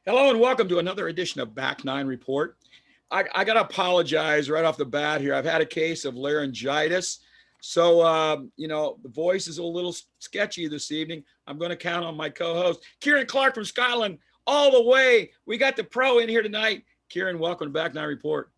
Hello and welcome to another edition of Back Nine Report. I got to apologize right off the bat here. I've had a case of laryngitis. So, the voice is a little sketchy this evening. I'm going to count on my co host, Kieran Clark from Scotland, all the way. We got the pro in here tonight. Kieran, welcome to Back Nine Report.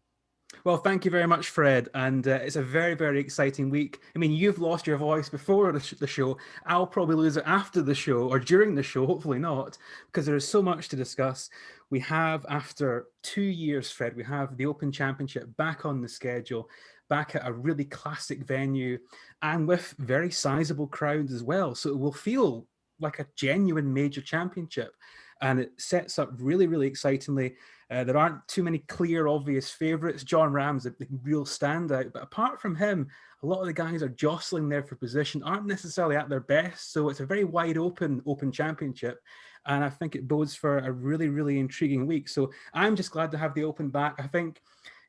Well, thank you very much, Fred. And it's a very, very exciting week. I mean, you've lost your voice before the show. I'll probably lose it after the show or during the show, hopefully not, because there is so much to discuss. We have, after 2 years, Fred, we have the Open Championship back on the schedule, back at a really classic venue and with very sizable crowds as well. So it will feel like a genuine major championship. And it sets up really, really excitingly. There aren't too many clear, obvious favourites. Jon Rahm's the real standout. But apart from him, a lot of the guys are jostling there for position, aren't necessarily at their best. So it's a very wide open championship. And I think it bodes for a really, really intriguing week. So I'm just glad to have the Open back. I think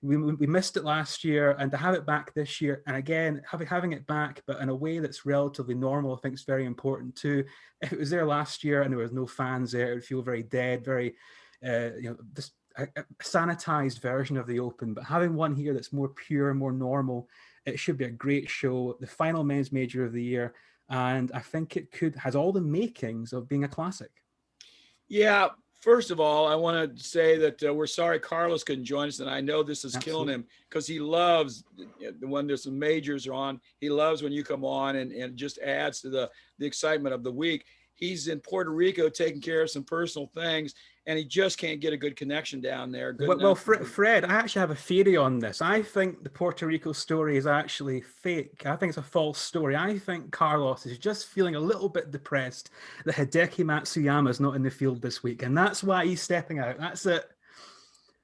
we missed it last year, and to have it back this year, and again, having it back, but in a way that's relatively normal, I think is very important too. If it was there last year and there was no fans there, it would feel very dead, very, just a sanitized version of the Open. But having one here that's more pure, more normal, it should be a great show. The final men's major of the year, and I think it has all the makings of being a classic. Yeah, first of all, I want to say that we're sorry Carlos couldn't join us, and I know this is killing him because he loves when there's some majors on. He loves when you come on, and it just adds to the excitement of the week. He's in Puerto Rico taking care of some personal things, and he just can't get a good connection down there. Well, Fred, I actually have a theory on this. I think the Puerto Rico story is actually fake. I think it's a false story. I think Carlos is just feeling a little bit depressed that Hideki Matsuyama is not in the field this week, and that's why he's stepping out. That's it.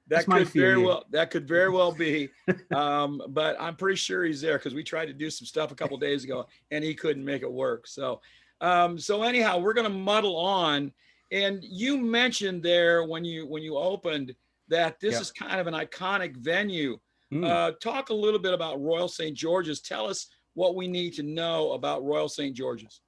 That could very well be, but I'm pretty sure he's there because we tried to do some stuff a couple of days ago and he couldn't make it work. So anyhow, we're going to muddle on. And you mentioned there when you opened that this is kind of an iconic venue. Talk a little bit about Royal St. George's. Tell us what we need to know about Royal St. George's.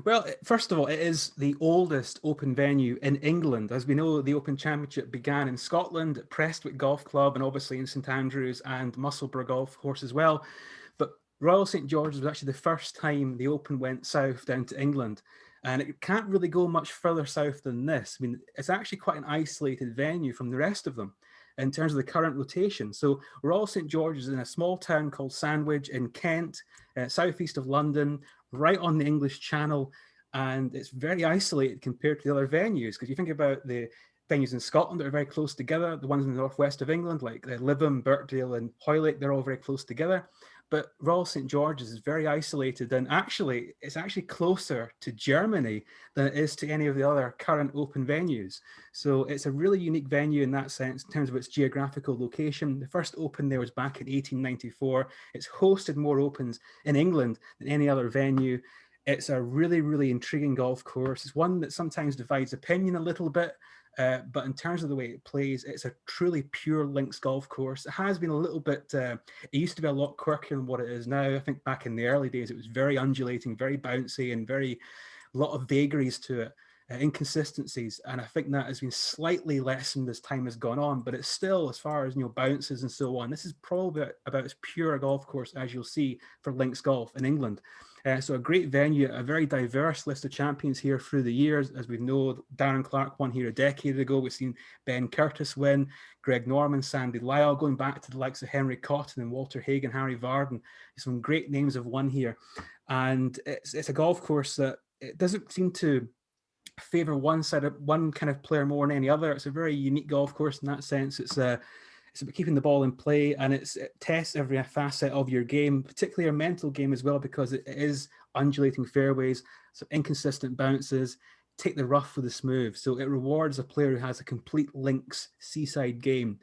Well, first of all, it is the oldest Open venue in England. As we know, the Open Championship began in Scotland at Prestwick Golf Club and obviously in St Andrews and Musselburgh Golf Course as well. But Royal St George's was actually the first time the Open went south down to England. And it can't really go much further south than this. I mean, it's actually quite an isolated venue from the rest of them in terms of the current rotation. So Royal St George's is in a small town called Sandwich in Kent, southeast of London, right on the English Channel, and it's very isolated compared to the other venues. Because you think about the venues in Scotland that are very close together, the ones in the northwest of England, like Lytham, Birkdale, and Hoylake, they're all very close together. But Royal St George's is very isolated, and actually, it's actually closer to Germany than it is to any of the other current Open venues. So it's a really unique venue in that sense, in terms of its geographical location. The first Open there was back in 1894. It's hosted more Opens in England than any other venue. It's a really, really intriguing golf course. It's one that sometimes divides opinion a little bit. But in terms of the way it plays, it's a truly pure links golf course. It has been a little bit, it used to be a lot quirkier than what it is now. I think back in the early days, it was very undulating, very bouncy, and a lot of vagaries to it, inconsistencies. And I think that has been slightly lessened as time has gone on, but it's still, as far as, bounces and so on, this is probably about as pure a golf course as you'll see for links golf in England. So a great venue, a very diverse list of champions here through the years. As we know, Darren Clark won here a decade ago. We've seen Ben Curtis win, Greg Norman, Sandy Lyle, going back to the likes of Henry Cotton and Walter Hagen, Harry Varden. Some great names have won here. And it's a golf course that it doesn't seem to favor one kind of player more than any other. It's a very unique golf course in that sense. It's about keeping the ball in play, and it tests every facet of your game, particularly your mental game as well, because it is undulating fairways, so inconsistent bounces, take the rough with the smooth. So it rewards a player who has a complete links seaside game.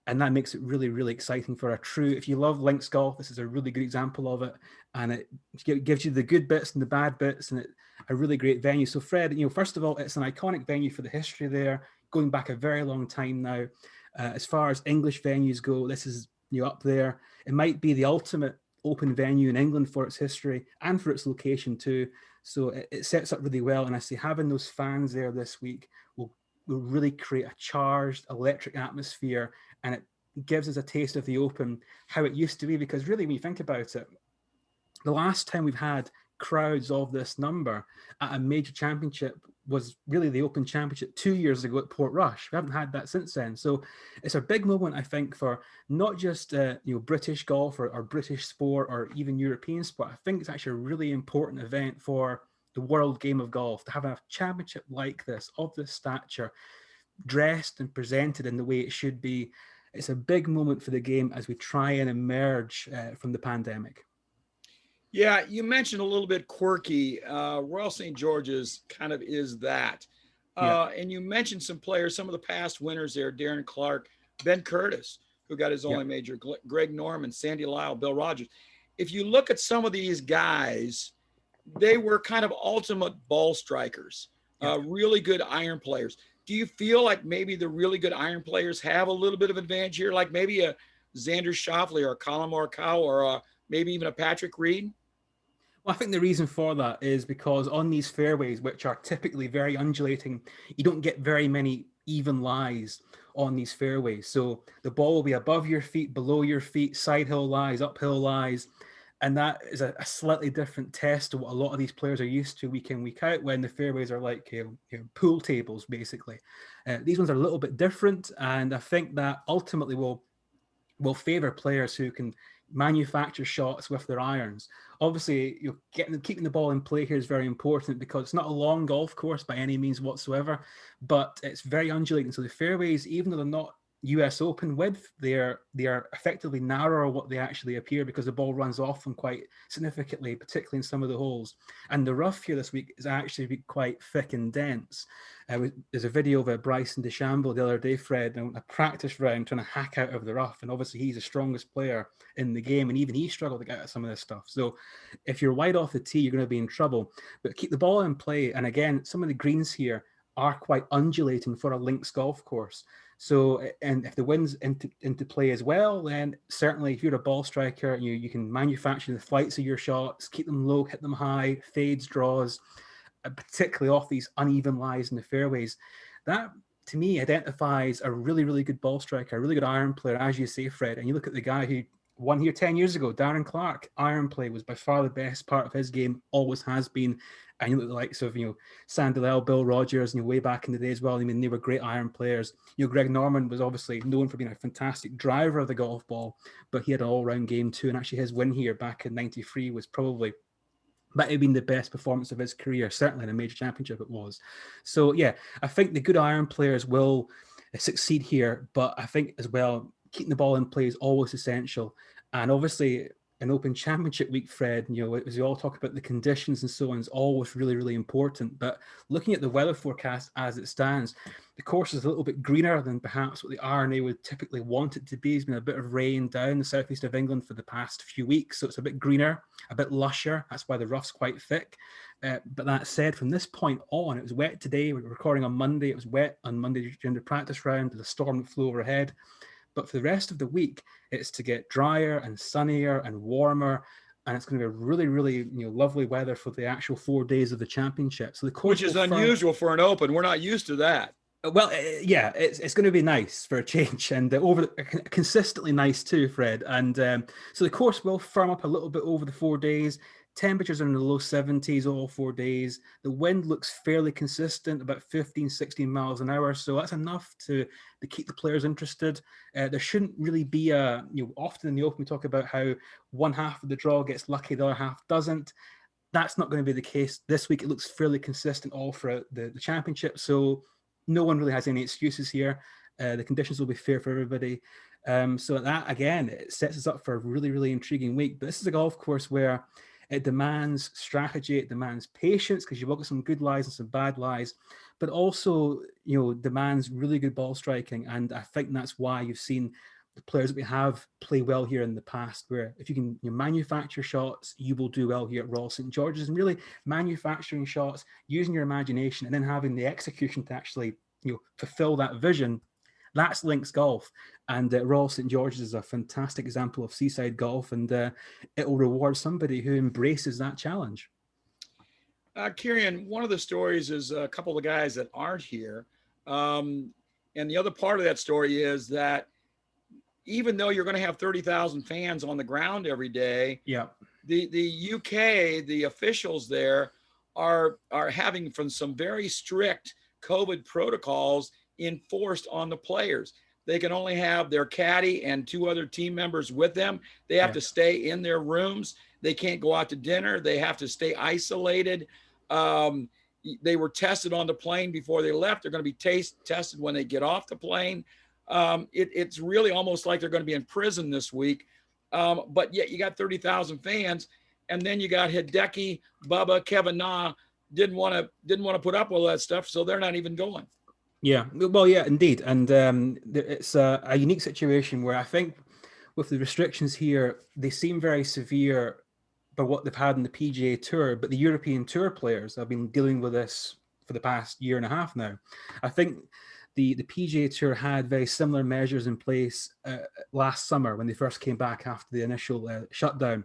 And that makes it really, really exciting for a true, if you love links golf, this is a really good example of it. And it gives you the good bits and the bad bits, and a really great venue. So Fred, first of all, it's an iconic venue for the history there, going back a very long time now. As far as English venues go, this is up there. It might be the ultimate Open venue in England for its history and for its location too. So it sets up really well. And I see having those fans there this week will will really create a charged electric atmosphere, and it gives us a taste of the Open, how it used to be. Because really, when you think about it, the last time we've had crowds of this number at a major championship was really the Open Championship 2 years ago at Portrush. We haven't had that since then. So it's a big moment, I think, for not just British golf or British sport or even European sport. I think it's actually a really important event for the world game of golf to have a championship like this, of this stature, dressed and presented in the way it should be. It's a big moment for the game as we try and emerge from the pandemic. Yeah, you mentioned a little bit quirky. Royal St. George's kind of is that. And you mentioned some players, some of the past winners there, Kieran Clark, Ben Curtis, who got his only major, Greg Norman, Sandy Lyle, Bill Rogers. If you look at some of these guys, they were kind of ultimate ball strikers, really good iron players. Do you feel like maybe the really good iron players have a little bit of advantage here, like maybe a Xander Schauffele or a Colin Morikawa or maybe even a Patrick Reed? Well, I think the reason for that is because on these fairways, which are typically very undulating, you don't get very many even lies on these fairways. So the ball will be above your feet, below your feet, side hill lies, uphill lies. And that is a slightly different test to what a lot of these players are used to week in, week out, when the fairways are like pool tables, basically. These ones are a little bit different. And I think that ultimately will favor players who can manufacture shots with their irons. Obviously, keeping the ball in play here is very important because it's not a long golf course by any means whatsoever, but it's very undulating. So the fairways, even though they're not US Open width, they are effectively narrower what they actually appear because the ball runs off them quite significantly, particularly in some of the holes. And the rough here this week is actually quite thick and dense. There's a video of Bryson DeChambeau the other day, Fred, on a practice round trying to hack out of the rough. And obviously he's the strongest player in the game, and even he struggled to get out of some of this stuff. So if you're wide off the tee, you're going to be in trouble. But keep the ball in play. And again, some of the greens here are quite undulating for a links golf course. So, and if the wind's into play as well, then certainly if you're a ball striker, you can manufacture the flights of your shots, keep them low, hit them high, fades, draws, particularly off these uneven lies in the fairways. That, to me, identifies a really, really good ball striker, a really good iron player, as you say, Fred. And you look at the guy who won here 10 years ago, Darren Clark. Iron play was by far the best part of his game, always has been. And you look at the likes of, Sandy Lyle, Bill Rogers, way back in the day as well. I mean, they were great iron players. Greg Norman was obviously known for being a fantastic driver of the golf ball, but he had an all-round game too. And actually his win here back in '93 was probably, that had been the best performance of his career, certainly in a major championship it was. So yeah, I think the good iron players will succeed here, but I think as well, keeping the ball in play is always essential. And obviously an Open Championship week, Fred, as we all talk about the conditions and so on, is always really, really important. But looking at the weather forecast as it stands, the course is a little bit greener than perhaps what the R&A would typically want it to be. There's been a bit of rain down the southeast of England for the past few weeks, so it's a bit greener, a bit lusher. That's why the rough's quite thick. But that said, from this point on, it was wet today. We were recording on Monday. It was wet on Monday during the practice round. There's a storm that flew overhead. But for the rest of the week, it's to get drier and sunnier and warmer. And it's going to be really, really lovely weather for the actual 4 days of the championship. So the course, which is unusual for an Open. We're not used to that. Well, yeah, it's going to be nice for a change, and consistently nice too, Fred. And so the course will firm up a little bit over the 4 days. Temperatures are in the low 70s all 4 days. The wind looks fairly consistent, about 15, 16 miles an hour. So that's enough to keep the players interested. There shouldn't really be often in the Open we talk about how one half of the draw gets lucky, the other half doesn't. That's not going to be the case. This week it looks fairly consistent all throughout the championship. So no one really has any excuses here. The conditions will be fair for everybody. So that, again, it sets us up for a really, really intriguing week. But this is a golf course where it demands strategy, it demands patience, because you've got some good lies and some bad lies, but also, demands really good ball striking. And I think that's why you've seen the players that we have play well here in the past, where if you can manufacture shots, you will do well here at Royal St. George's. And really manufacturing shots, using your imagination, and then having the execution to actually fulfill that vision. That's links golf, and Royal St. George's is a fantastic example of seaside golf, and it will reward somebody who embraces that challenge. Kieran, one of the stories is a couple of guys that aren't here And the other part of that story is that even though you're going to have 30,000 fans on the ground every day, yeah, the UK, the officials there are having from some very strict COVID protocols enforced on the players. They can only have their caddy and 2 other team members with them. They have to stay in their rooms. They can't go out to dinner. They have to stay isolated. They were tested on the plane before they left. They're going to be tested when they get off the plane. It's really almost like they're going to be in prison this week. But yet you got 30,000 fans, and then you got Hideki, Bubba, Kevin Na didn't want to put up with all that stuff, so they're not even going. Yeah, well, yeah, indeed, and it's a unique situation where I think with the restrictions here, they seem very severe by what they've had in the PGA Tour, but the European Tour players have been dealing with this for the past year and a half now. I think the PGA Tour had very similar measures in place last summer when they first came back after the initial shutdown.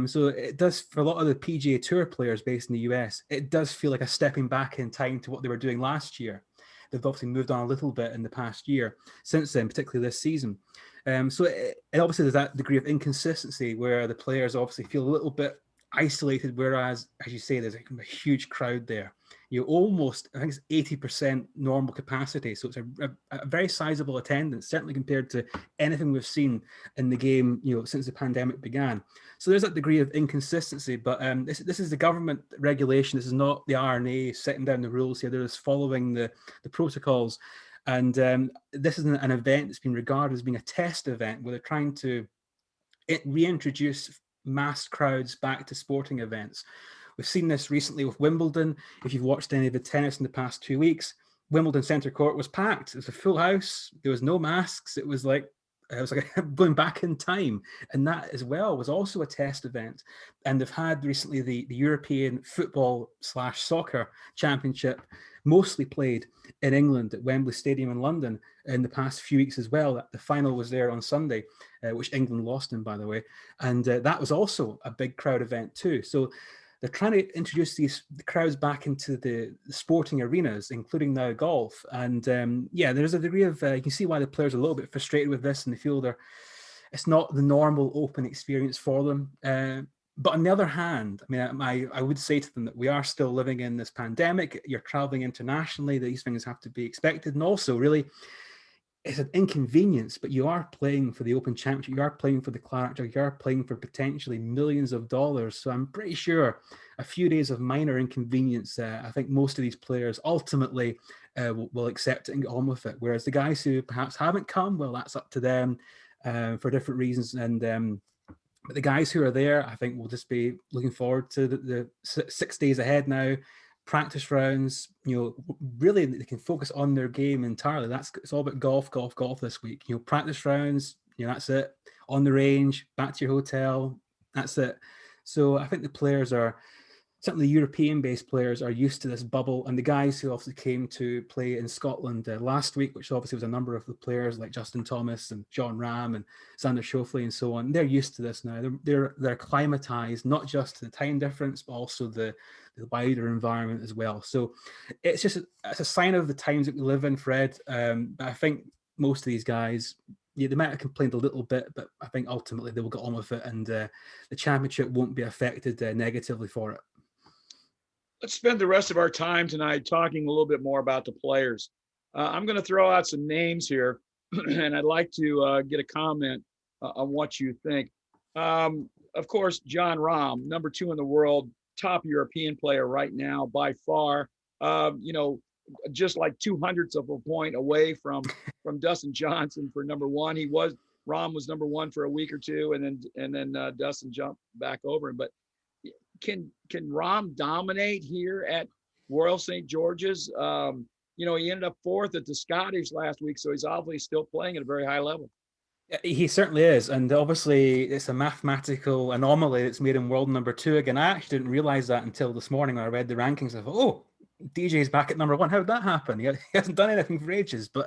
So it does, for a lot of the PGA Tour players based in the US, it does feel like a stepping back in time to what they were doing last year. They've obviously moved on a little bit in the past year since then, particularly this season. So it obviously there's that degree of inconsistency where the players obviously feel a little bit isolated, whereas, as you say, there's a huge crowd there. You almost, I think it's 80% normal capacity. So it's a very sizable attendance, certainly compared to anything we've seen in the game, since the pandemic began. So there's that degree of inconsistency, but this is the government regulation. This is not the R&A setting down the rules here. They're just following the protocols. And this is an event that's been regarded as being a test event where they're trying to reintroduce mass crowds back to sporting events. We've seen this recently with Wimbledon. If you've watched any of the tennis in the past 2 weeks, Wimbledon Centre Court was packed. It was a full house. There was no masks. It was like going back in time. And that as well was also a test event. And they've had recently the European football / soccer championship mostly played in England at Wembley Stadium in London in the past few weeks as well. The final was there on Sunday, which England lost in, by the way. And that was also a big crowd event too. So they're trying to introduce the crowds back into the sporting arenas, including now golf. And there's a degree of, you can see why the players are a little bit frustrated with this and they feel it's not the normal open experience for them. But on the other hand, I would say to them that we are still living in this pandemic. You're traveling internationally. These things have to be expected. And also, really, it's an inconvenience, but you are playing for the Open Championship. You are playing for the Claret Jug. You are playing for potentially millions of dollars. So I'm pretty sure a few days of minor inconvenience, I think most of these players ultimately will accept it and get on with it. Whereas the guys who perhaps haven't come, well, that's up to them for different reasons. And but the guys who are there, I think, will just be looking forward to the 6 days ahead now. Practice rounds, really they can focus on their game entirely. It's all about golf this week. Practice rounds, that's it. On the range, back to your hotel, that's it. So I think the players certainly the European-based players are used to this bubble, and the guys who obviously came to play in Scotland last week, which obviously was a number of the players like Justin Thomas and John Rahm and Xander Schauffele and so on, they're used to this now. They're acclimatized, not just to the time difference, but also the wider environment as well. So it's a sign of the times that we live in, Fred. But I think most of these guys, they might have complained a little bit, but I think ultimately they will get on with it, and the championship won't be affected negatively for it. Let's spend the rest of our time tonight talking a little bit more about the players. I'm going to throw out some names here, and I'd like to get a comment on what you think. Of course, Jon Rahm, number 2 in the world, top European player right now by far. Just like 2/100ths of a point away from Dustin Johnson for number 1. Rahm was number 1 for a week or two, and then Dustin jumped back over him. But can Rahm dominate here at Royal St. George's? He ended up 4th at the Scottish last week, so he's obviously still playing at a very high level. He certainly is, and obviously it's a mathematical anomaly that's made him world number 2 again. I actually didn't realize that until this morning when I read the rankings. I thought, DJ's back at number 1. How did that happen? He hasn't done anything for ages, but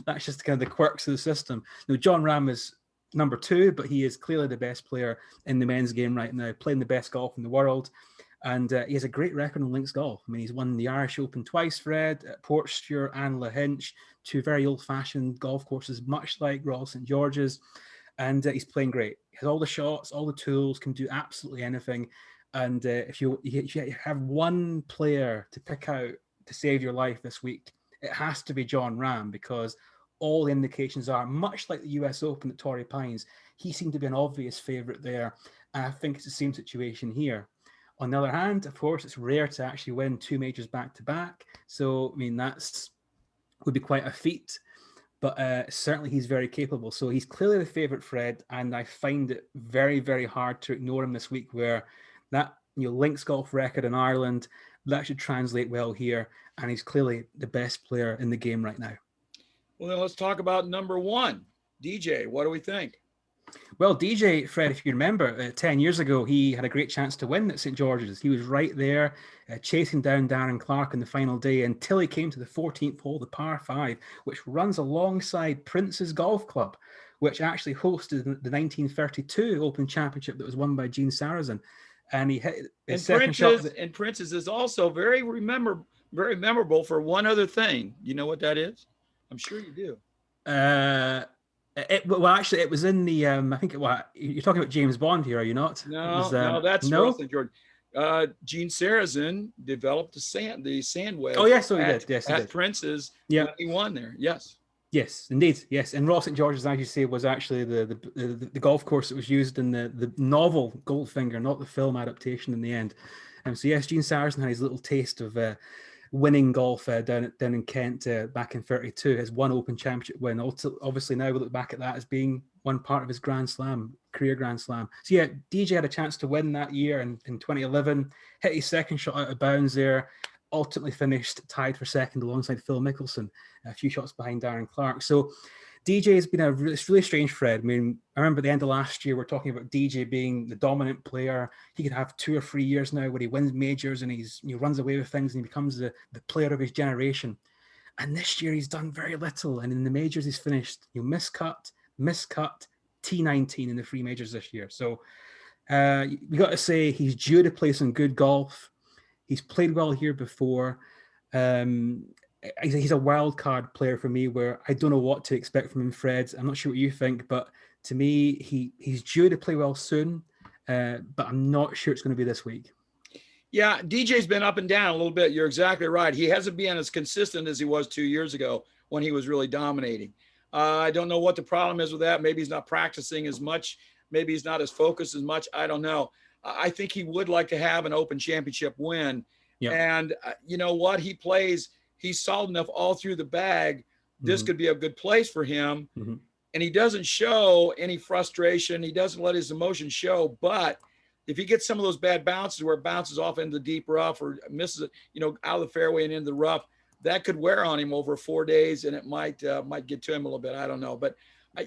that's just kind of the quirks of the system. Jon Rahm is number 2, but he is clearly the best player in the men's game right now, playing the best golf in the world. And he has a great record on links golf. I mean, he's won the Irish Open twice, Fred, at Portstewart and Lahinch, two very old-fashioned golf courses, much like Royal St. George's. And he's playing great. He has all the shots, all the tools, can do absolutely anything. And if you have one player to pick out to save your life this week, it has to be Jon Rahm, because all the indications are, much like the US Open at Torrey Pines, he seemed to be an obvious favourite there. And I think it's the same situation here. On the other hand, of course, it's rare to actually win two majors back-to-back. So, I mean, would be quite a feat. But certainly he's very capable. So he's clearly the favourite, Fred, and I find it very, very hard to ignore him this week, where that links golf record in Ireland, that should translate well here, and he's clearly the best player in the game right now. Well, then let's talk about number one, DJ. What do we think? Well, DJ, Fred, if you remember, 10 years ago, he had a great chance to win at St. George's. He was right there, chasing down Kieran Clark on the final day until he came to the 14th hole, the par 5, which runs alongside Prince's Golf Club, which actually hosted the 1932 Open Championship that was won by Gene Sarazen. And he hit his second shot. And Prince's is also very memorable for one other thing. You know what that is? I'm sure you do. It was in the I think you're talking about James Bond here, are you not? No, that's Royal St. George. Gene Sarazen developed the sand wedge. Oh yes, so he did. Yes, he at did. Prince's. Yeah, he won there. Yes, indeed. Yes, and Royal St. George's, as you say, was actually the golf course that was used in the novel Goldfinger, not the film adaptation in the end. So yes, Gene Sarazen had his little taste of winning golf down in Kent back in 32, his one Open Championship win. Obviously now we look back at that as being one part of his career Grand Slam. So yeah, DJ had a chance to win that year in 2011, hit his second shot out of bounds there, ultimately finished tied for second alongside Phil Mickelson, a few shots behind Kieran Clark. So DJ has been it's really strange, Fred. I mean, I remember at the end of last year, we're talking about DJ being the dominant player. He could have 2 or 3 years now where he wins majors and he runs away with things and he becomes the player of his generation. And this year he's done very little. And in the majors, he's finished miscut, T19 in the 3 majors this year. So we got to say he's due to play some good golf. He's played well here before. He's a wild card player for me, where I don't know what to expect from him, Fred. I'm not sure what you think, but to me, he's due to play well soon, but I'm not sure it's going to be this week. Yeah, DJ's been up and down a little bit. You're exactly right. He hasn't been as consistent as he was 2 years ago when he was really dominating. I don't know what the problem is with that. Maybe he's not practicing as much. Maybe he's not as focused as much. I don't know. I think he would like to have an Open Championship win. Yeah. And you know what? He's solid enough all through the bag. This could be a good place for him. Mm-hmm. And he doesn't show any frustration. He doesn't let his emotions show. But if he gets some of those bad bounces where it bounces off into the deep rough or misses it, out of the fairway and into the rough, that could wear on him over 4 days, and it might get to him a little bit. I don't know. But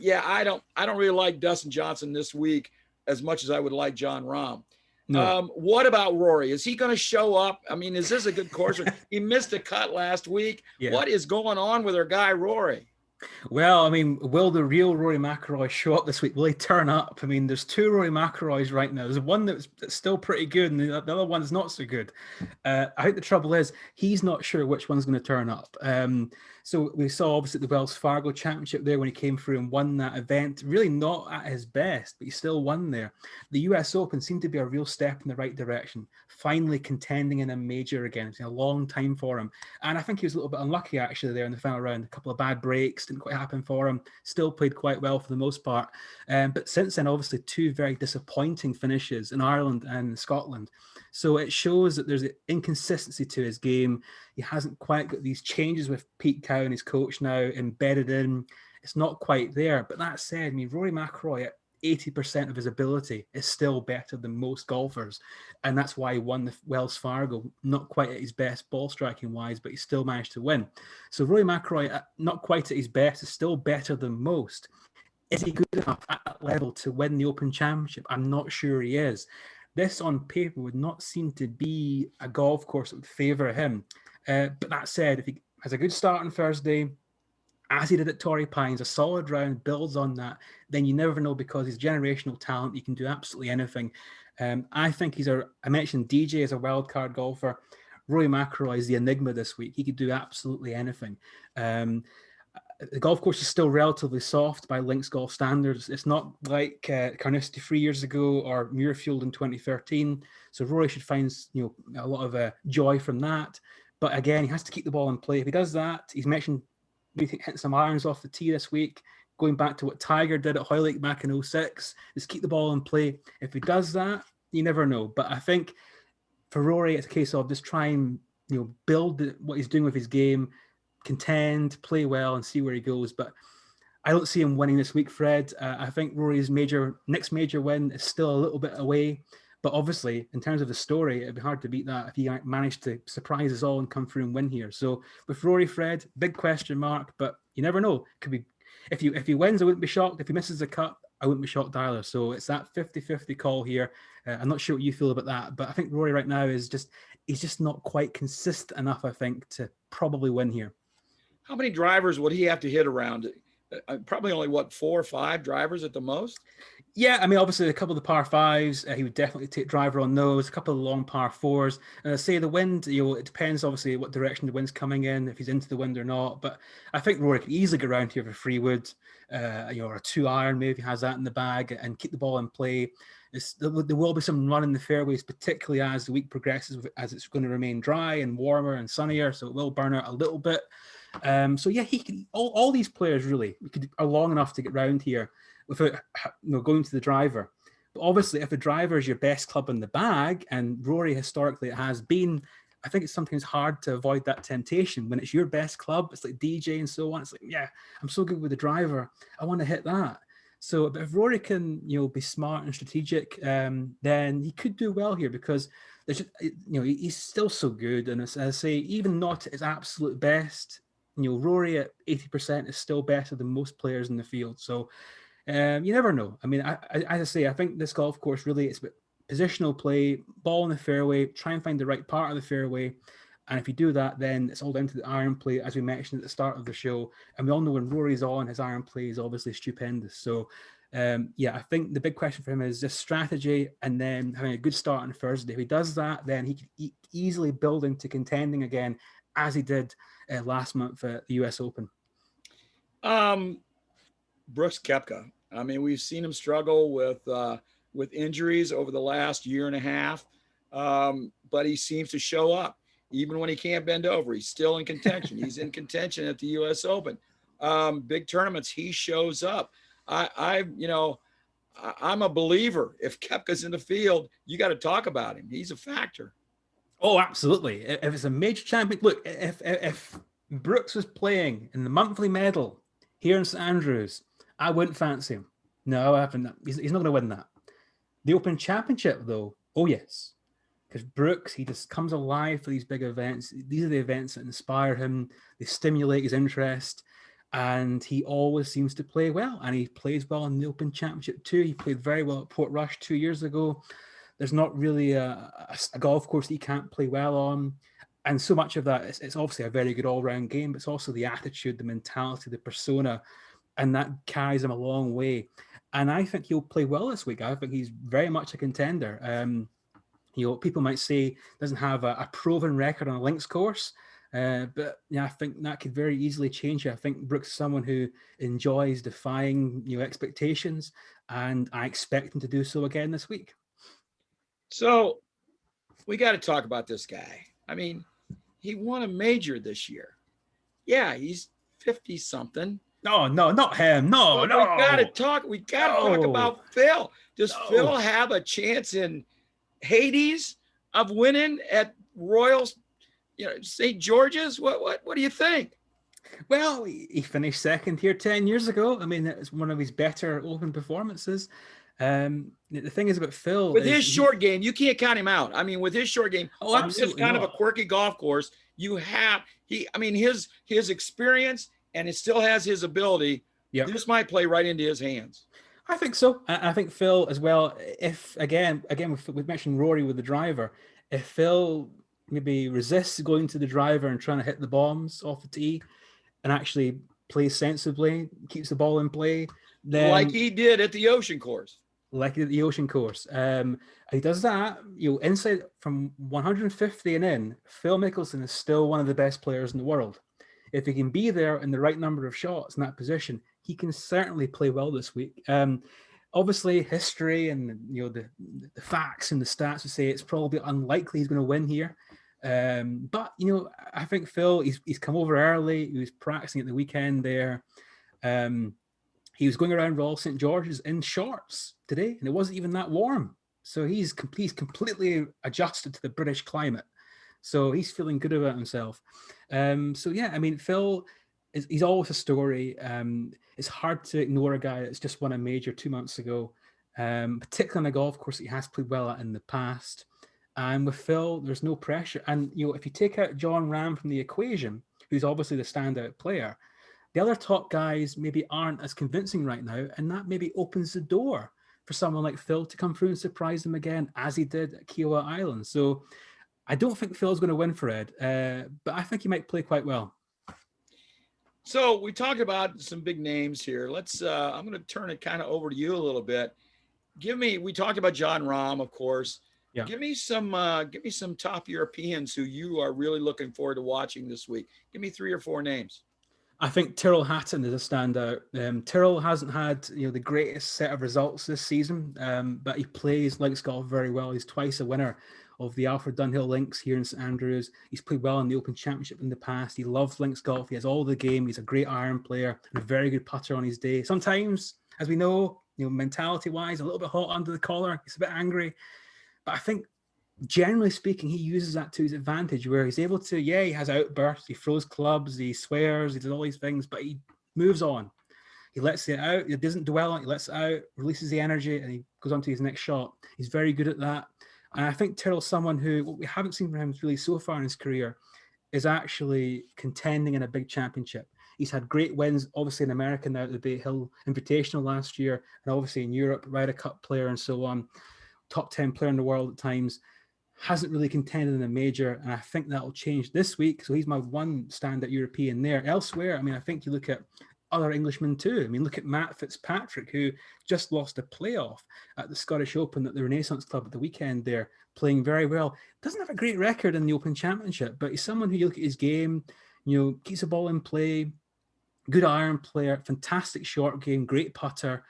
yeah, I don't really like Dustin Johnson this week as much as I would like Jon Rahm. No. What about Rory? Is he going to show up? I mean, is this a good course? He missed a cut last week. Yeah. What is going on with our guy Rory? Well, I mean, will the real Rory McIlroy show up this week? Will he turn up? I mean, there's 2 Rory McIlroys right now. There's one that's still pretty good, and the other one's not so good. I think the trouble is he's not sure which one's going to turn up. So we saw obviously the Wells Fargo Championship there when he came through and won that event. Really not at his best, but he still won there. The US Open seemed to be a real step in the right direction. Finally contending in a major again. It's been a long time for him. And I think he was a little bit unlucky actually there in the final round. A couple of bad breaks, didn't quite happen for him. Still played quite well for the most part. But since then, obviously 2 very disappointing finishes in Ireland and Scotland. So it shows that there's an inconsistency to his game. He hasn't quite got these changes with Pete Cow and his coach now embedded in. It's not quite there. But that said, I mean, Rory McIlroy at 80% of his ability is still better than most golfers. And that's why he won the Wells Fargo, not quite at his best ball striking wise, but he still managed to win. So Rory McIlroy, not quite at his best, is still better than most. Is he good enough at that level to win the Open Championship? I'm not sure he is. This on paper would not seem to be a golf course that would favour him. But that said, if he has a good start on Thursday, as he did at Torrey Pines, a solid round, builds on that, then you never know, because he's generational talent. He can do absolutely anything. I think I mentioned DJ as a wild card golfer. Rory McIlroy is the enigma this week. He could do absolutely anything. The golf course is still relatively soft by links golf standards. It's not like Carnoustie 3 years ago or Muirfield in 2013. So Rory should find a lot of joy from that. But again, he has to keep the ball in play. If he does that, he's mentioned hitting some irons off the tee this week, going back to what Tiger did at Hoylake back in 06. Just keep the ball in play. If he does that, you never know. But I think for Rory, it's a case of just try and build what he's doing with his game, contend, play well, and see where he goes. But I don't see him winning this week, Fred. I think Rory's next major win is still a little bit away. But obviously, in terms of the story, it'd be hard to beat that if he managed to surprise us all and come through and win here. So with Rory, Fred, big question mark, but you never know. Could be if he wins, I wouldn't be shocked. If he misses the cut, I wouldn't be shocked either. So it's that 50-50 call here. I'm not sure what you feel about that, but I think Rory right now he's just not quite consistent enough, I think, to probably win here. How many drivers would he have to hit around? Probably only 4 or 5 drivers at the most. Yeah, I mean, obviously a couple of the par 5s, he would definitely take driver on those. A couple of long par 4s. Say the wind, it depends obviously what direction the wind's coming in, if he's into the wind or not. But I think Rory could easily get around here for 3 wood, or a 2 iron maybe has that in the bag and keep the ball in play. There will be some run in the fairways, particularly as the week progresses, as it's going to remain dry and warmer and sunnier, so it will burn out a little bit. So yeah, he can. All these players really are long enough to get round here without going to the driver. But obviously, if the driver is your best club in the bag, and Rory historically it has been, I think it's sometimes hard to avoid that temptation when it's your best club. It's like DJ and so on. It's like, yeah, I'm so good with the driver. I want to hit that. So if Rory can, be smart and strategic, then he could do well here because there's, he's still so good. And as I say, even not at his absolute best, Rory at 80% is still better than most players in the field. So you never know. I mean, as I say, I think this golf course really it's about positional play, ball in the fairway, try and find the right part of the fairway. And if you do that, then it's all down to the iron play, as we mentioned at the start of the show. And we all know when Rory's on, his iron play is obviously stupendous. So, I think the big question for him is just strategy and then having a good start on Thursday. If he does that, then he can easily build into contending again, as he did last month at the US Open. Brooks Koepka. I mean, we've seen him struggle with injuries over the last year and a half, but he seems to show up. Even when he can't bend over, he's still in contention. He's in contention at the U.S. Open. Big tournaments, he shows up. I'm a believer. If Koepka's in the field, you got to talk about him. He's a factor. Oh, absolutely. If it's a major champion, look, if Brooks was playing in the monthly medal here in St Andrews, I wouldn't fancy him. No, I haven't. He's not going to win that. The Open Championship, though, oh yes. Because Brooks, he just comes alive for these big events. These are the events that inspire him. They stimulate his interest. And he always seems to play well. And he plays well in the Open Championship too. He played very well at Portrush 2 years ago. There's not really a golf course that he can't play well on. And so much of that, it's obviously a very good all-round game, but it's also the attitude, the mentality, the persona. And that carries him a long way. And I think he'll play well this week. I think he's very much a contender. People might say doesn't have a proven record on a links course, but I think that could very easily change. I think Brooks is someone who enjoys defying expectations, and I expect him to do so again this week. So we got to talk about this guy. I mean, he won a major this year. Yeah, he's 50-something. No, not him. No. We got to talk about Phil. Does Phil have a chance in Hades of winning at Royal, St. George's? What do you think? Well, he finished second here 10 years ago. I mean, it's one of his better Open performances. The thing is about Phil, with his short game, you can't count him out. I mean, with his short game, on this kind of a quirky golf course, his experience, and it still has his ability. Yep. This might play right into his hands. I think so. I think Phil as well. If again, we've mentioned Rory with the driver. If Phil maybe resists going to the driver and trying to hit the bombs off the tee, and actually plays sensibly, keeps the ball in play, then like he did at the Ocean course. like the ocean course. He does that, inside from 150 and in, Phil Mickelson is still one of the best players in the world. If he can be there in the right number of shots in that position, he can certainly play well this week. Obviously, history and the facts and the stats would say it's probably unlikely he's going to win here. But I think Phil, he's come over early. He was practicing at the weekend there. He was going around Royal St. George's in shorts today, and it wasn't even that warm. So he's completely adjusted to the British climate. So he's feeling good about himself. So yeah, I mean, Phil, he's always a story. It's hard to ignore a guy that's just won a major 2 months ago, particularly on a golf course that he has played well at in the past. And with Phil, there's no pressure. And if you take out Jon Rahm from the equation, who's obviously the standout player, the other top guys maybe aren't as convincing right now, and that maybe opens the door for someone like Phil to come through and surprise them again, as he did at Kiowa Island. So I don't think Phil's going to win, Fred, but I think he might play quite well. So we talked about some big names here. I'm going to turn it kind of over to you a little bit. We talked about Jon Rahm, of course. Yeah. Give me some top Europeans who you are really looking forward to watching this week. Give me 3 or 4 names. I think Tyrrell Hatton is a standout. Tyrrell hasn't had the greatest set of results this season, but he plays links golf very well. He's twice a winner of the Alfred Dunhill Links here in St Andrews. He's played well in the Open Championship in the past. He loves links golf. He has all the game. He's a great iron player and a very good putter on his day. Sometimes, as we know, mentality-wise, a little bit hot under the collar. He's a bit angry, but I think, generally speaking, he uses that to his advantage, where he's able to, he has outbursts, he throws clubs, he swears, he does all these things, but he moves on. He lets it out. He doesn't dwell on it. He lets it out, releases the energy, and he goes on to his next shot. He's very good at that. And I think Tyrrell's someone who, what we haven't seen from him really so far in his career, is actually contending in a big championship. He's had great wins, obviously in America now at the Bay Hill Invitational last year, and obviously in Europe, Ryder Cup player and so on, top 10 player in the world at times. Hasn't really contended in a major, and I think that will change this week. So he's my one standout European there. Elsewhere, I mean, I think you look at other Englishmen too. I mean, look at Matt Fitzpatrick, who just lost a playoff at the Scottish Open at the Renaissance Club at the weekend there, playing very well. Doesn't have a great record in the Open Championship, but he's someone who, you look at his game, keeps the ball in play, good iron player, fantastic short game, great putter.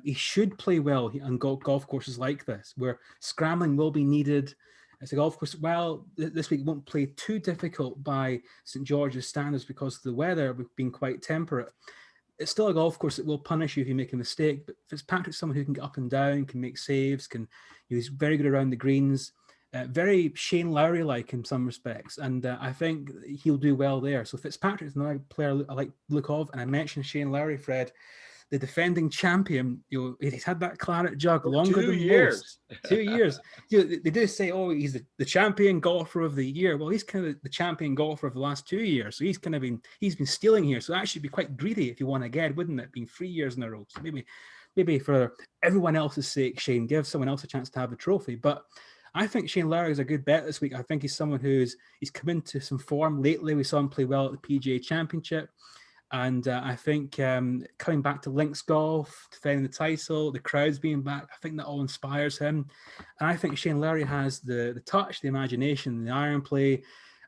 He should play well on golf courses like this, where scrambling will be needed. It's a golf course, this week won't play too difficult by St. George's standards because of the weather being quite temperate. It's still a golf course that will punish you if you make a mistake, but Fitzpatrick's someone who can get up and down, can make saves, he's very good around the greens, very Shane Lowry-like in some respects, and I think he'll do well there. So Fitzpatrick's another player I like the look of, and I mentioned Shane Lowry, Fred, the defending champion. He's had that Claret Jug longer than most. 2 years. They do say, he's the champion golfer of the year. Well, he's kind of the champion golfer of the last 2 years. So he's been stealing here. So that should be quite greedy if you won again, wouldn't it? Being 3 years in a row. So maybe for everyone else's sake, Shane, give someone else a chance to have a trophy. But I think Shane Lowry is a good bet this week. I think he's someone he's come into some form lately. We saw him play well at the PGA Championship. And I think coming back to links golf, defending the title, the crowds being back, I think that all inspires him. And I think Shane Lowry has the touch, the imagination, the iron play,